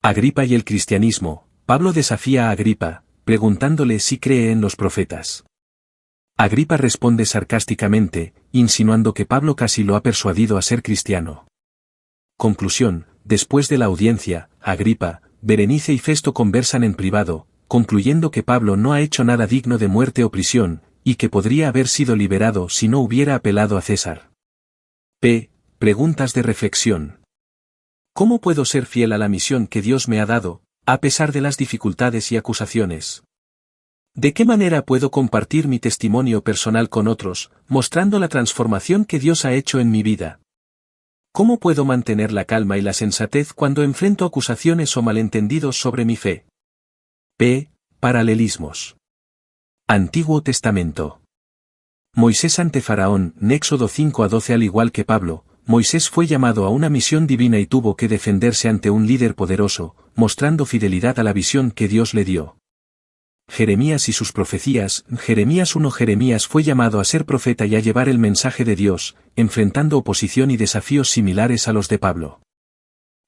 Agripa y el cristianismo. Pablo desafía a Agripa, preguntándole si cree en los profetas. Agripa responde sarcásticamente, insinuando que Pablo casi lo ha persuadido a ser cristiano. Conclusión: después de la audiencia, Agripa, Berenice y Festo conversan en privado, concluyendo que Pablo no ha hecho nada digno de muerte o prisión, y que podría haber sido liberado si no hubiera apelado a César. Preguntas de reflexión. ¿Cómo puedo ser fiel a la misión que Dios me ha dado, a pesar de las dificultades y acusaciones? ¿De qué manera puedo compartir mi testimonio personal con otros, mostrando la transformación que Dios ha hecho en mi vida? ¿Cómo puedo mantener la calma y la sensatez cuando enfrento acusaciones o malentendidos sobre mi fe? Paralelismos. Antiguo Testamento. Moisés ante Faraón, Éxodo 5 a 12. Al igual que Pablo, Moisés fue llamado a una misión divina y tuvo que defenderse ante un líder poderoso, mostrando fidelidad a la visión que Dios le dio. Jeremías y sus profecías. Jeremías 1. Jeremías fue llamado a ser profeta y a llevar el mensaje de Dios, enfrentando oposición y desafíos similares a los de Pablo.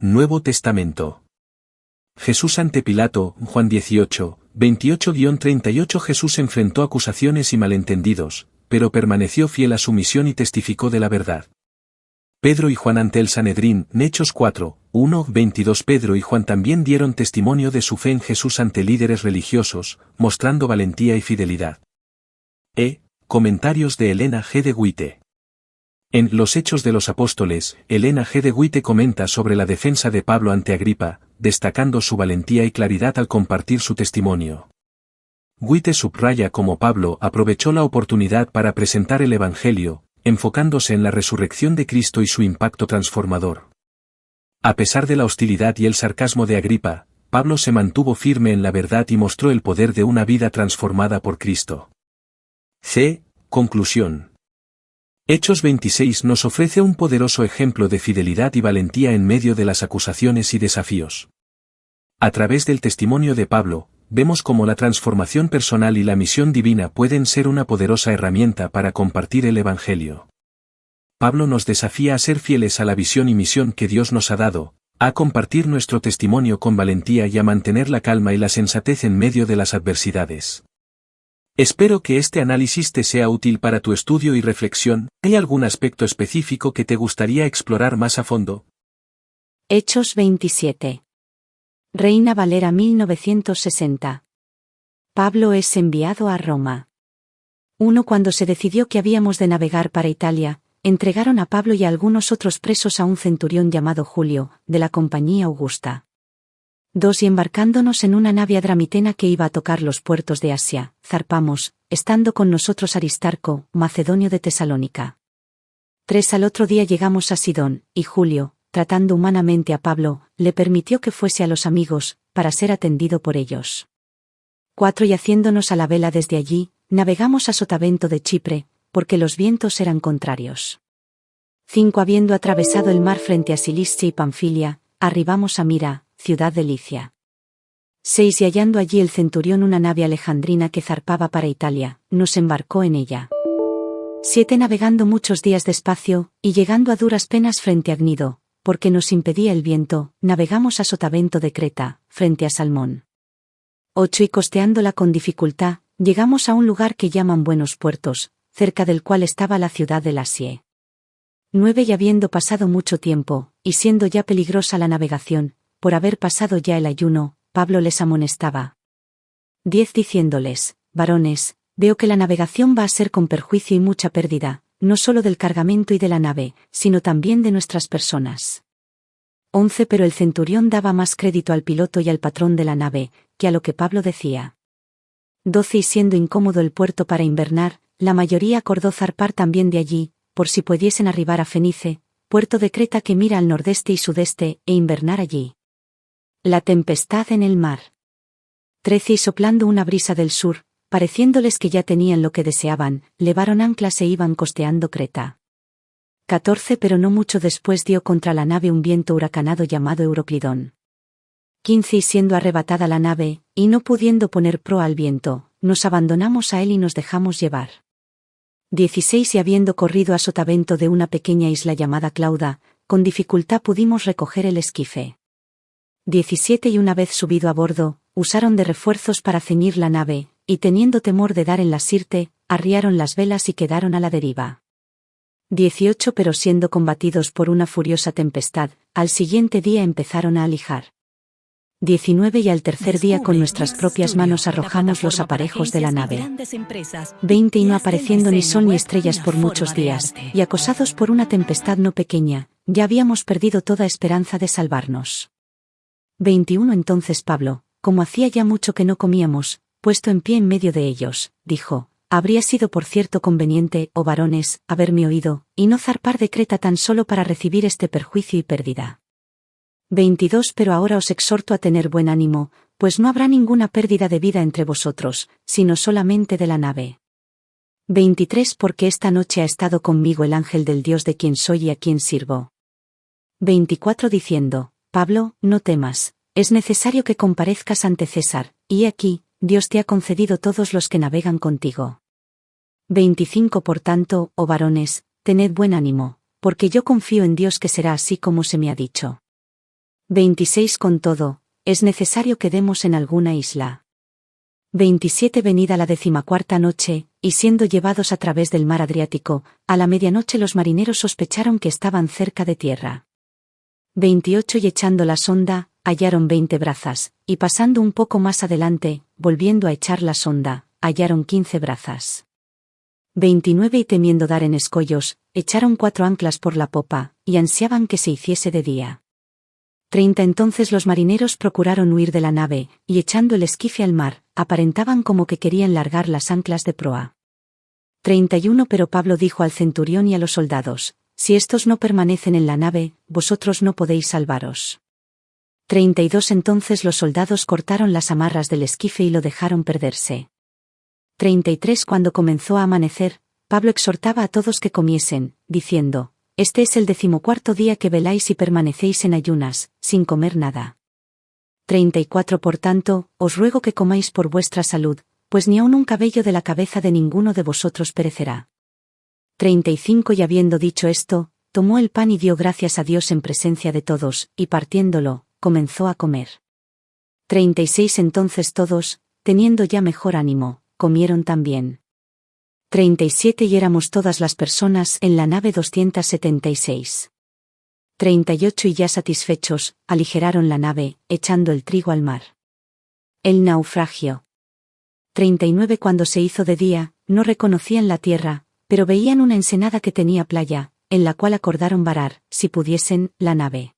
Nuevo Testamento. Jesús ante Pilato. Juan 18, 28-38. Jesús enfrentó acusaciones y malentendidos, pero permaneció fiel a su misión y testificó de la verdad. Pedro y Juan ante el Sanedrín. Hechos 4, 1, 22. Pedro y Juan también dieron testimonio de su fe en Jesús ante líderes religiosos, mostrando valentía y fidelidad. Comentarios de Elena G. de White. En Los Hechos de los Apóstoles, Elena G. de White comenta sobre la defensa de Pablo ante Agripa, destacando su valentía y claridad al compartir su testimonio. White subraya cómo Pablo aprovechó la oportunidad para presentar el Evangelio, enfocándose en la resurrección de Cristo y su impacto transformador. A pesar de la hostilidad y el sarcasmo de Agripa, Pablo se mantuvo firme en la verdad y mostró el poder de una vida transformada por Cristo. C. Conclusión. Hechos 26 nos ofrece un poderoso ejemplo de fidelidad y valentía en medio de las acusaciones y desafíos. A través del testimonio de Pablo, vemos cómo la transformación personal y la misión divina pueden ser una poderosa herramienta para compartir el Evangelio. Pablo nos desafía a ser fieles a la visión y misión que Dios nos ha dado, a compartir nuestro testimonio con valentía y a mantener la calma y la sensatez en medio de las adversidades. Espero que este análisis te sea útil para tu estudio y reflexión. ¿Hay algún aspecto específico que te gustaría explorar más a fondo? Hechos 27. Reina Valera 1960. Pablo es enviado a Roma. 1. Cuando se decidió que habíamos de navegar para Italia, entregaron a Pablo y a algunos otros presos a un centurión llamado Julio, de la Compañía Augusta. 2. Y embarcándonos en una nave adramitena que iba a tocar los puertos de Asia, zarpamos, estando con nosotros Aristarco, macedonio de Tesalónica. 3. Al otro día llegamos a Sidón, y Julio, tratando humanamente a Pablo, le permitió que fuese a los amigos, para ser atendido por ellos. 4. Y haciéndonos a la vela desde allí, navegamos a Sotavento de Chipre, porque los vientos eran contrarios. 5. Habiendo atravesado el mar frente a Cilicia y Panfilia, arribamos a Mira, ciudad de Licia. 6. Y hallando allí el centurión una nave alejandrina que zarpaba para Italia, nos embarcó en ella. 7. Navegando muchos días despacio, y llegando a duras penas frente a Gnido, porque nos impedía el viento, navegamos a Sotavento de Creta, frente a Salmón. 8. Y costeándola con dificultad, llegamos a un lugar que llaman Buenos Puertos, cerca del cual estaba la ciudad de Lasie. 9. Y habiendo pasado mucho tiempo, y siendo ya peligrosa la navegación, por haber pasado ya el ayuno, Pablo les amonestaba. 10. Diciéndoles, varones, veo que la navegación va a ser con perjuicio y mucha pérdida, no solo del cargamento y de la nave, sino también de nuestras personas. 11. Pero el centurión daba más crédito al piloto y al patrón de la nave, que a lo que Pablo decía. 12. Y siendo incómodo el puerto para invernar, la mayoría acordó zarpar también de allí, por si pudiesen arribar a Fenice, puerto de Creta que mira al nordeste y sudeste, e invernar allí. La tempestad en el mar. 13. Y soplando una brisa del sur, pareciéndoles que ya tenían lo que deseaban, levaron anclas e iban costeando Creta. 14. Pero no mucho después dio contra la nave un viento huracanado llamado Euroclidón. 15. Y siendo arrebatada la nave, y no pudiendo poner proa al viento, nos abandonamos a él y nos dejamos llevar. 16. Y habiendo corrido a Sotavento de una pequeña isla llamada Clauda, con dificultad pudimos recoger el esquife. 17. Y una vez subido a bordo, usaron de refuerzos para ceñir la nave, y teniendo temor de dar en la sirte, arriaron las velas y quedaron a la deriva. 18. Pero siendo combatidos por una furiosa tempestad, al siguiente día empezaron a alijar. 19. Y al tercer día con nuestras propias manos arrojamos los aparejos de la nave. 20. Y no apareciendo ni sol ni estrellas por muchos días, y acosados por una tempestad no pequeña, ya habíamos perdido toda esperanza de salvarnos. 21. Entonces Pablo, como hacía ya mucho que no comíamos, puesto en pie en medio de ellos, dijo, habría sido por cierto conveniente, oh varones, haberme oído, y no zarpar de Creta tan solo para recibir este perjuicio y pérdida. 22. Pero ahora os exhorto a tener buen ánimo, pues no habrá ninguna pérdida de vida entre vosotros, sino solamente de la nave. 23. Porque esta noche ha estado conmigo el ángel del Dios de quien soy y a quien sirvo. 24. Diciendo, Pablo, no temas, es necesario que comparezcas ante César, y aquí, Dios te ha concedido todos los que navegan contigo. 25. Por tanto, oh varones, tened buen ánimo, porque yo confío en Dios que será así como se me ha dicho. 26. Con todo, es necesario que demos en alguna isla. 27. Venida la 14ª noche, y siendo llevados a través del mar Adriático, a la medianoche los marineros sospecharon que estaban cerca de tierra. 28. Y echando la sonda, hallaron 20 brazas, y pasando un poco más adelante, volviendo a echar la sonda, hallaron 15 brazas. 29. Y temiendo dar en escollos, echaron 4 anclas por la popa, y ansiaban que se hiciese de día. 30. Entonces los marineros procuraron huir de la nave, y echando el esquife al mar, aparentaban como que querían largar las anclas de proa. 31. Pero Pablo dijo al centurión y a los soldados, si estos no permanecen en la nave, vosotros no podéis salvaros. 32. Entonces los soldados cortaron las amarras del esquife y lo dejaron perderse. 33 Cuando comenzó a amanecer, Pablo exhortaba a todos que comiesen, diciendo: Este es el 14º día que veláis y permanecéis en ayunas, sin comer nada. 34 Por tanto, os ruego que comáis por vuestra salud, pues ni aun un cabello de la cabeza de ninguno de vosotros perecerá. 35 Y habiendo dicho esto, tomó el pan y dio gracias a Dios en presencia de todos, y partiéndolo, comenzó a comer. 36 Entonces todos, teniendo ya mejor ánimo, comieron también. 37 Y éramos todas las personas en la nave 276. 38 Y ya satisfechos, aligeraron la nave, echando el trigo al mar. El naufragio. 39 Cuando se hizo de día, no reconocían la tierra, pero veían una ensenada que tenía playa, en la cual acordaron varar, si pudiesen, la nave.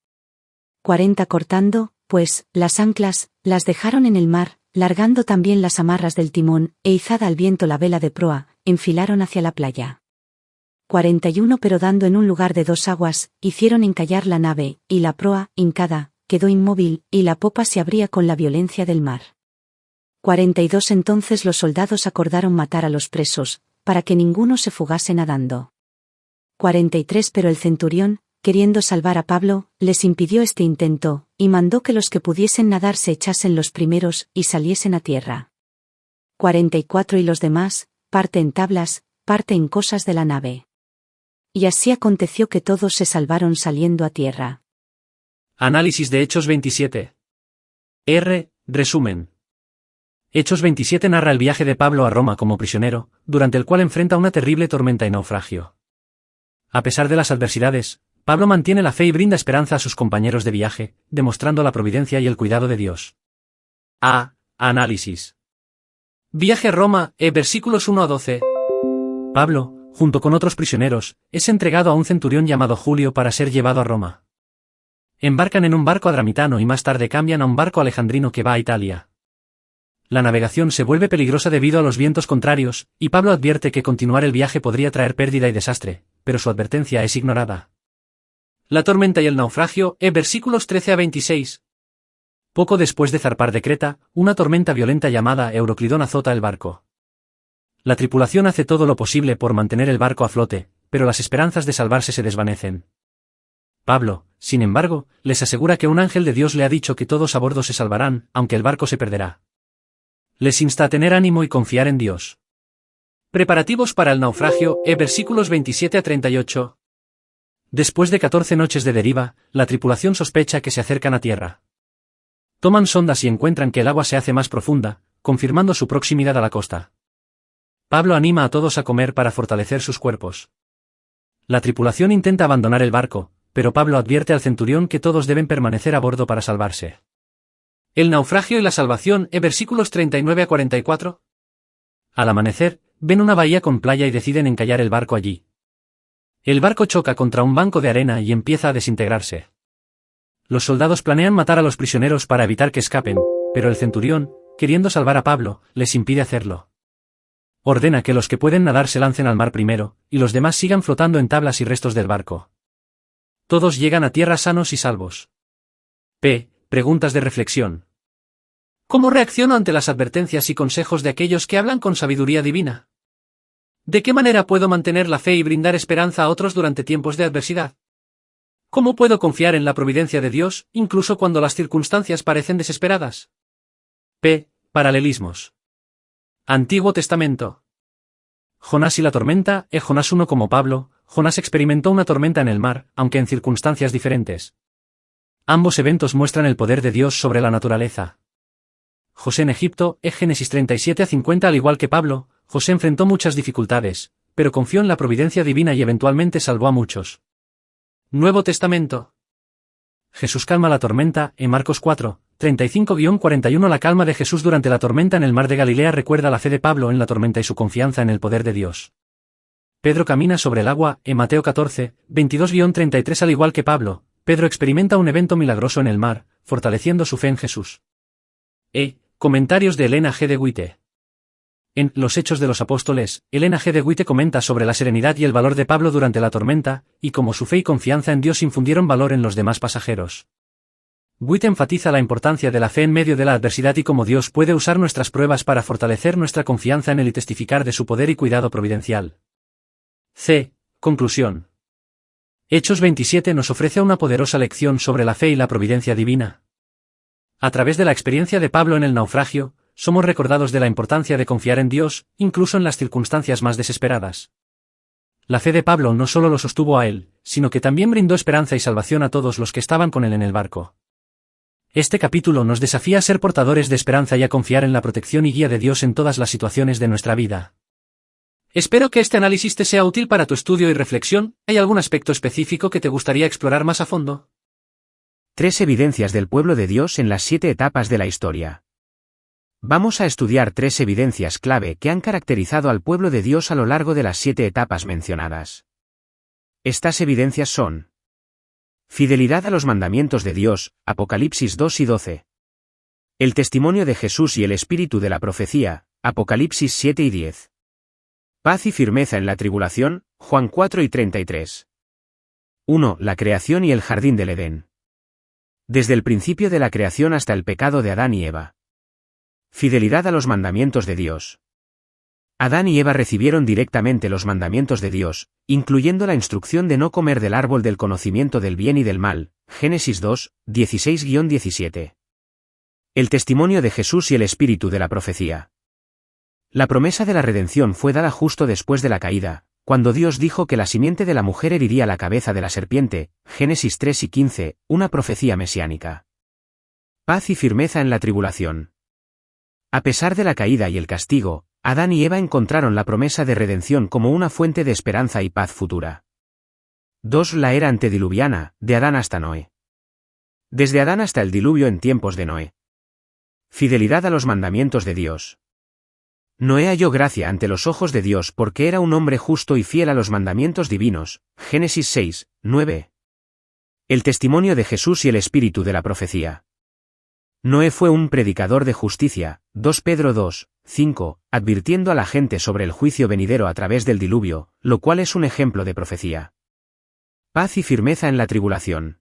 40 Cortando, pues, las anclas, las dejaron en el mar, largando también las amarras del timón, e izada al viento la vela de proa, enfilaron hacia la playa. 41 Pero dando en un lugar de 2 aguas, hicieron encallar la nave, y la proa, hincada, quedó inmóvil, y la popa se abría con la violencia del mar. 42 Entonces los soldados acordaron matar a los presos, para que ninguno se fugase nadando. 43 Pero el centurión, queriendo salvar a Pablo, les impidió este intento, y mandó que los que pudiesen nadar se echasen los primeros, y saliesen a tierra. 44 Y los demás, parte en tablas, parte en cosas de la nave. Y así aconteció que todos se salvaron saliendo a tierra. Análisis de Hechos 27. Resumen. Hechos 27 narra el viaje de Pablo a Roma como prisionero, durante el cual enfrenta una terrible tormenta y naufragio. A pesar de las adversidades, Pablo mantiene la fe y brinda esperanza a sus compañeros de viaje, demostrando la providencia y el cuidado de Dios. Análisis. Viaje a Roma, versículos 1 a 12. Pablo, junto con otros prisioneros, es entregado a un centurión llamado Julio para ser llevado a Roma. Embarcan en un barco adramitano y más tarde cambian a un barco alejandrino que va a Italia. La navegación se vuelve peligrosa debido a los vientos contrarios, y Pablo advierte que continuar el viaje podría traer pérdida y desastre, pero su advertencia es ignorada. La tormenta y el naufragio, versículos 13 a 26. Poco después de zarpar de Creta, una tormenta violenta llamada Euroclidón azota el barco. La tripulación hace todo lo posible por mantener el barco a flote, pero las esperanzas de salvarse se desvanecen. Pablo, sin embargo, les asegura que un ángel de Dios le ha dicho que todos a bordo se salvarán, aunque el barco se perderá. Les insta a tener ánimo y confiar en Dios. Preparativos para el naufragio, versículos 27 a 38. Después de 14 noches de deriva, la tripulación sospecha que se acercan a tierra. Toman sondas y encuentran que el agua se hace más profunda, confirmando su proximidad a la costa. Pablo anima a todos a comer para fortalecer sus cuerpos. La tripulación intenta abandonar el barco, pero Pablo advierte al centurión que todos deben permanecer a bordo para salvarse. El naufragio y la salvación, versículos 39 a 44. Al amanecer, ven una bahía con playa y deciden encallar el barco allí. El barco choca contra un banco de arena y empieza a desintegrarse. Los soldados planean matar a los prisioneros para evitar que escapen, pero el centurión, queriendo salvar a Pablo, les impide hacerlo. Ordena que los que pueden nadar se lancen al mar primero, y los demás sigan flotando en tablas y restos del barco. Todos llegan a tierra sanos y salvos. Preguntas de reflexión. ¿Cómo reacciono ante las advertencias y consejos de aquellos que hablan con sabiduría divina? ¿De qué manera puedo mantener la fe y brindar esperanza a otros durante tiempos de adversidad? ¿Cómo puedo confiar en la providencia de Dios, incluso cuando las circunstancias parecen desesperadas? Paralelismos. Antiguo Testamento. Jonás y la tormenta. Jonás 1 Como Pablo, Jonás experimentó una tormenta en el mar, aunque en circunstancias diferentes. Ambos eventos muestran el poder de Dios sobre la naturaleza. José en Egipto. Génesis 37 a 50 Al igual que Pablo, José enfrentó muchas dificultades, pero confió en la providencia divina y eventualmente salvó a muchos. Nuevo Testamento. Jesús calma la tormenta. En Marcos 4, 35-41 La calma de Jesús durante la tormenta en el mar de Galilea recuerda la fe de Pablo en la tormenta y su confianza en el poder de Dios. Pedro camina sobre el agua. En Mateo 14, 22-33 Al igual que Pablo, Pedro experimenta un evento milagroso en el mar, fortaleciendo su fe en Jesús. Comentarios de Elena G. de Witte. En Los Hechos de los Apóstoles, Elena G. de Witte comenta sobre la serenidad y el valor de Pablo durante la tormenta, y cómo su fe y confianza en Dios infundieron valor en los demás pasajeros. Witt enfatiza la importancia de la fe en medio de la adversidad y cómo Dios puede usar nuestras pruebas para fortalecer nuestra confianza en Él y testificar de su poder y cuidado providencial. C. Conclusión. Hechos 27 nos ofrece una poderosa lección sobre la fe y la providencia divina. A través de la experiencia de Pablo en el naufragio, somos recordados de la importancia de confiar en Dios, incluso en las circunstancias más desesperadas. La fe de Pablo no solo lo sostuvo a él, sino que también brindó esperanza y salvación a todos los que estaban con él en el barco. Este capítulo nos desafía a ser portadores de esperanza y a confiar en la protección y guía de Dios en todas las situaciones de nuestra vida. Espero que este análisis te sea útil para tu estudio y reflexión. ¿Hay algún aspecto específico que te gustaría explorar más a fondo? 3 evidencias del pueblo de Dios en las 7 etapas de la historia. Vamos a estudiar 3 evidencias clave que han caracterizado al pueblo de Dios a lo largo de las 7 etapas mencionadas. Estas evidencias son: fidelidad a los mandamientos de Dios, Apocalipsis 2 y 12. El testimonio de Jesús y el espíritu de la profecía, Apocalipsis 7 y 10. Paz y firmeza en la tribulación, Juan 4 y 33. 1. La creación y el jardín del Edén. Desde el principio de la creación hasta el pecado de Adán y Eva. Fidelidad a los mandamientos de Dios. Adán y Eva recibieron directamente los mandamientos de Dios, incluyendo la instrucción de no comer del árbol del conocimiento del bien y del mal, Génesis 2, 16-17. El testimonio de Jesús y el espíritu de la profecía. La promesa de la redención fue dada justo después de la caída, cuando Dios dijo que la simiente de la mujer heriría la cabeza de la serpiente, Génesis 3 y 15, una profecía mesiánica. Paz y firmeza en la tribulación. A pesar de la caída y el castigo, Adán y Eva encontraron la promesa de redención como una fuente de esperanza y paz futura. 2. La era antediluviana, de Adán hasta Noé. Desde Adán hasta el diluvio en tiempos de Noé. Fidelidad a los mandamientos de Dios. Noé halló gracia ante los ojos de Dios porque era un hombre justo y fiel a los mandamientos divinos, Génesis 6, 9. El testimonio de Jesús y el espíritu de la profecía. Noé fue un predicador de justicia, 2 Pedro 2, 5, advirtiendo a la gente sobre el juicio venidero a través del diluvio, lo cual es un ejemplo de profecía. Paz y firmeza en la tribulación.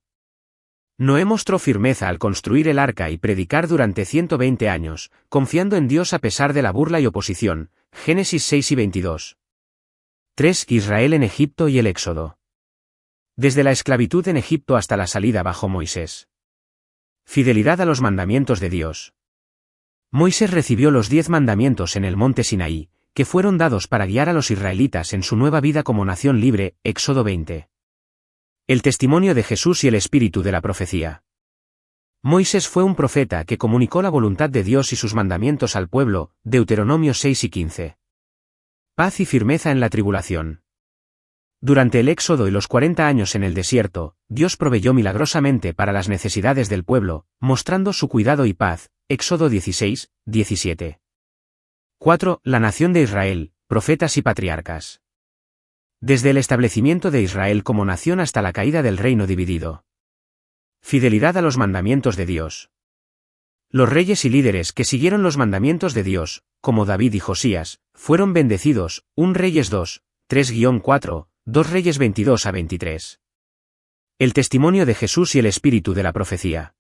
Noé mostró firmeza al construir el arca y predicar durante 120 años, confiando en Dios a pesar de la burla y oposición, Génesis 6 y 22. 3. Israel en Egipto y el Éxodo. Desde la esclavitud en Egipto hasta la salida bajo Moisés. Fidelidad a los mandamientos de Dios. Moisés recibió los 10 mandamientos en el monte Sinaí, que fueron dados para guiar a los israelitas en su nueva vida como nación libre, Éxodo 20. El testimonio de Jesús y el espíritu de la profecía. Moisés fue un profeta que comunicó la voluntad de Dios y sus mandamientos al pueblo, Deuteronomio 6 y 15. Paz y firmeza en la tribulación. Durante el Éxodo y los 40 años en el desierto, Dios proveyó milagrosamente para las necesidades del pueblo, mostrando su cuidado y paz, Éxodo 16, 17. 4. La nación de Israel, profetas y patriarcas. Desde el establecimiento de Israel como nación hasta la caída del reino dividido. Fidelidad a los mandamientos de Dios. Los reyes y líderes que siguieron los mandamientos de Dios, como David y Josías, fueron bendecidos, 1 Reyes 2, 3-4, 2 Reyes 22 a 23. El testimonio de Jesús y el espíritu de la profecía.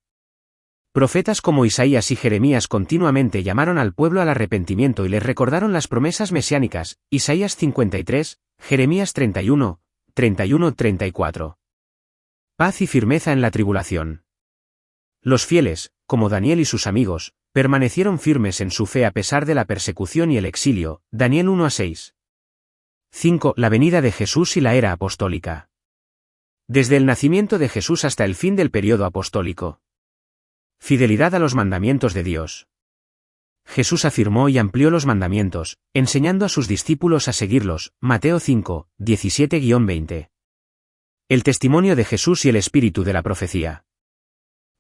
Profetas como Isaías y Jeremías continuamente llamaron al pueblo al arrepentimiento y les recordaron las promesas mesiánicas, Isaías 53, Jeremías 31, 31-34. Paz y firmeza en la tribulación. Los fieles, como Daniel y sus amigos, permanecieron firmes en su fe a pesar de la persecución y el exilio, Daniel 1 a 6. 5. La venida de Jesús y la era apostólica. Desde el nacimiento de Jesús hasta el fin del período apostólico. Fidelidad a los mandamientos de Dios. Jesús afirmó y amplió los mandamientos, enseñando a sus discípulos a seguirlos, Mateo 5, 17-20. El testimonio de Jesús y el espíritu de la profecía.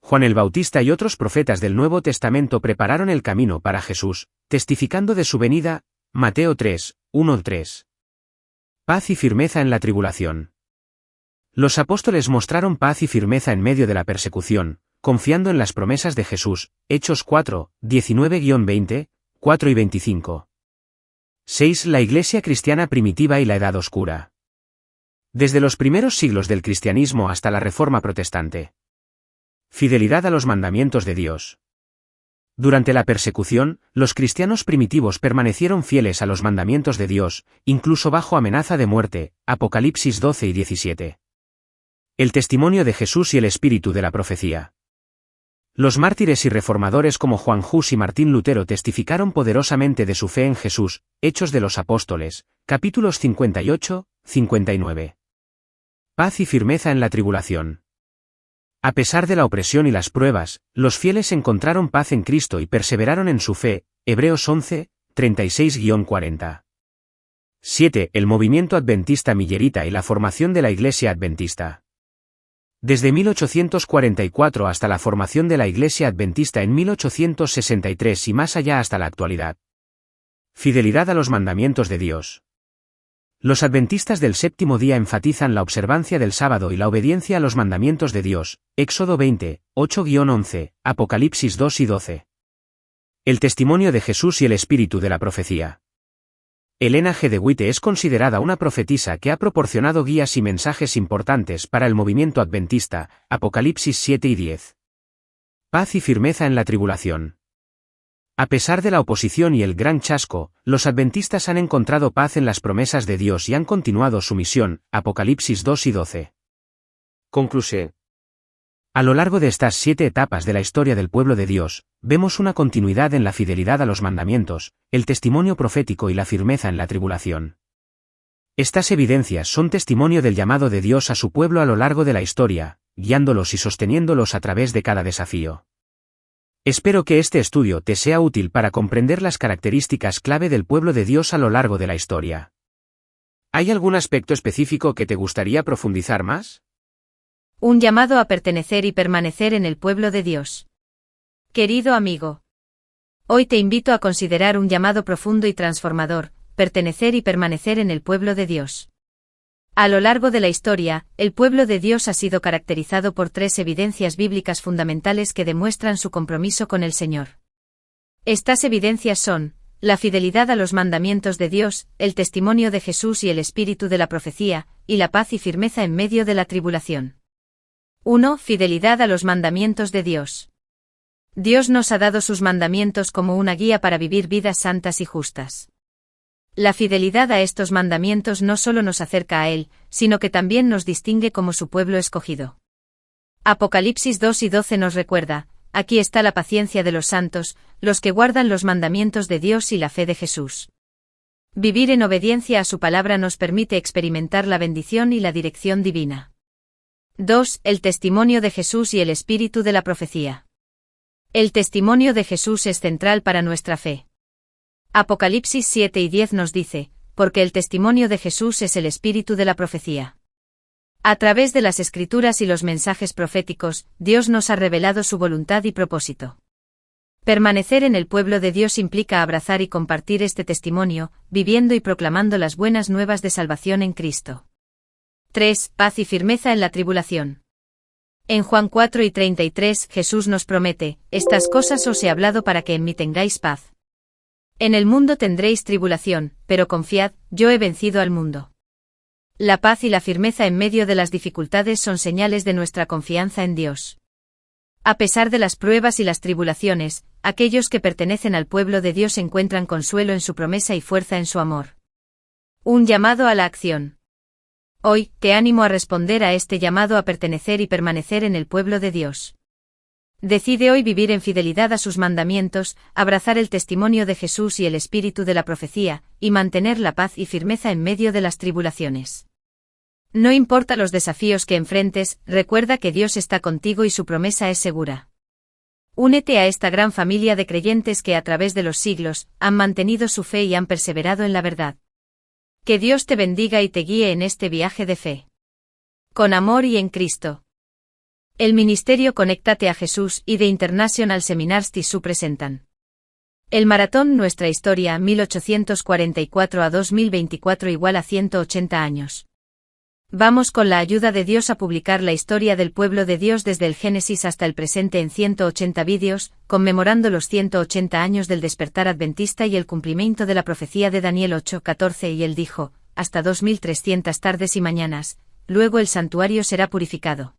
Juan el Bautista y otros profetas del Nuevo Testamento prepararon el camino para Jesús, testificando de su venida, Mateo 3, 1-3. Paz y firmeza en la tribulación. Los apóstoles mostraron paz y firmeza en medio de la persecución, confiando en las promesas de Jesús, Hechos 4, 19-20, 4 y 25. 6. La Iglesia cristiana primitiva y la Edad Oscura. Desde los primeros siglos del cristianismo hasta la Reforma protestante. Fidelidad a los mandamientos de Dios. Durante la persecución, los cristianos primitivos permanecieron fieles a los mandamientos de Dios, incluso bajo amenaza de muerte, Apocalipsis 12 y 17. El testimonio de Jesús y el espíritu de la profecía. Los mártires y reformadores como Juan Hus y Martín Lutero testificaron poderosamente de su fe en Jesús, Hechos de los Apóstoles, capítulos 58, 59. Paz y firmeza en la tribulación. A pesar de la opresión y las pruebas, los fieles encontraron paz en Cristo y perseveraron en su fe, Hebreos 11, 36-40. 7. El movimiento adventista millerita y la formación de la Iglesia adventista. Desde 1844 hasta la formación de la Iglesia adventista en 1863 y más allá hasta la actualidad. Fidelidad a los mandamientos de Dios. Los adventistas del séptimo día enfatizan la observancia del sábado y la obediencia a los mandamientos de Dios, Éxodo 20, 8-11, Apocalipsis 2 y 12. El testimonio de Jesús y el espíritu de la profecía. Elena G. de White es considerada una profetisa que ha proporcionado guías y mensajes importantes para el movimiento adventista, Apocalipsis 7 y 10. Paz y firmeza en la tribulación. A pesar de la oposición y el gran chasco, los adventistas han encontrado paz en las promesas de Dios y han continuado su misión, Apocalipsis 2 y 12. Conclusión. A lo largo de estas 7 etapas de la historia del pueblo de Dios, vemos una continuidad en la fidelidad a los mandamientos, el testimonio profético y la firmeza en la tribulación. Estas evidencias son testimonio del llamado de Dios a su pueblo a lo largo de la historia, guiándolos y sosteniéndolos a través de cada desafío. Espero que este estudio te sea útil para comprender las características clave del pueblo de Dios a lo largo de la historia. ¿Hay algún aspecto específico que te gustaría profundizar más? Un llamado a pertenecer y permanecer en el pueblo de Dios. Querido amigo, hoy te invito a considerar un llamado profundo y transformador, pertenecer y permanecer en el pueblo de Dios. A lo largo de la historia, el pueblo de Dios ha sido caracterizado por 3 evidencias bíblicas fundamentales que demuestran su compromiso con el Señor. Estas evidencias son, la fidelidad a los mandamientos de Dios, el testimonio de Jesús y el espíritu de la profecía, y la paz y firmeza en medio de la tribulación. 1. Fidelidad a los mandamientos de Dios. Dios nos ha dado sus mandamientos como una guía para vivir vidas santas y justas. La fidelidad a estos mandamientos no solo nos acerca a Él, sino que también nos distingue como su pueblo escogido. Apocalipsis 2 y 12 nos recuerda, aquí está la paciencia de los santos, los que guardan los mandamientos de Dios y la fe de Jesús. Vivir en obediencia a su palabra nos permite experimentar la bendición y la dirección divina. 2. El testimonio de Jesús y el espíritu de la profecía. El testimonio de Jesús es central para nuestra fe. Apocalipsis 7 y 10 nos dice, porque el testimonio de Jesús es el espíritu de la profecía. A través de las escrituras y los mensajes proféticos, Dios nos ha revelado su voluntad y propósito. Permanecer en el pueblo de Dios implica abrazar y compartir este testimonio, viviendo y proclamando las buenas nuevas de salvación en Cristo. 3. Paz y firmeza en la tribulación. En Juan 4 y 33 Jesús nos promete, estas cosas os he hablado para que en mí tengáis paz. En el mundo tendréis tribulación, pero confiad, yo he vencido al mundo. La paz y la firmeza en medio de las dificultades son señales de nuestra confianza en Dios. A pesar de las pruebas y las tribulaciones, aquellos que pertenecen al pueblo de Dios encuentran consuelo en su promesa y fuerza en su amor. Un llamado a la acción. Hoy, te animo a responder a este llamado a pertenecer y permanecer en el pueblo de Dios. Decide hoy vivir en fidelidad a sus mandamientos, abrazar el testimonio de Jesús y el espíritu de la profecía, y mantener la paz y firmeza en medio de las tribulaciones. No importa los desafíos que enfrentes, recuerda que Dios está contigo y su promesa es segura. Únete a esta gran familia de creyentes que a través de los siglos, han mantenido su fe y han perseverado en la verdad. Que Dios te bendiga y te guíe en este viaje de fe. Con amor y en Cristo. El Ministerio Conéctate a Jesús y The International Seminars TSU presentan el maratón Nuestra Historia 1844 a 2024 igual a 180 años. Vamos con la ayuda de Dios a publicar la historia del pueblo de Dios desde el Génesis hasta el presente en 180 vídeos, conmemorando los 180 años del despertar adventista y el cumplimiento de la profecía de Daniel 8:14 y él dijo, hasta 2300 tardes y mañanas, luego el santuario será purificado.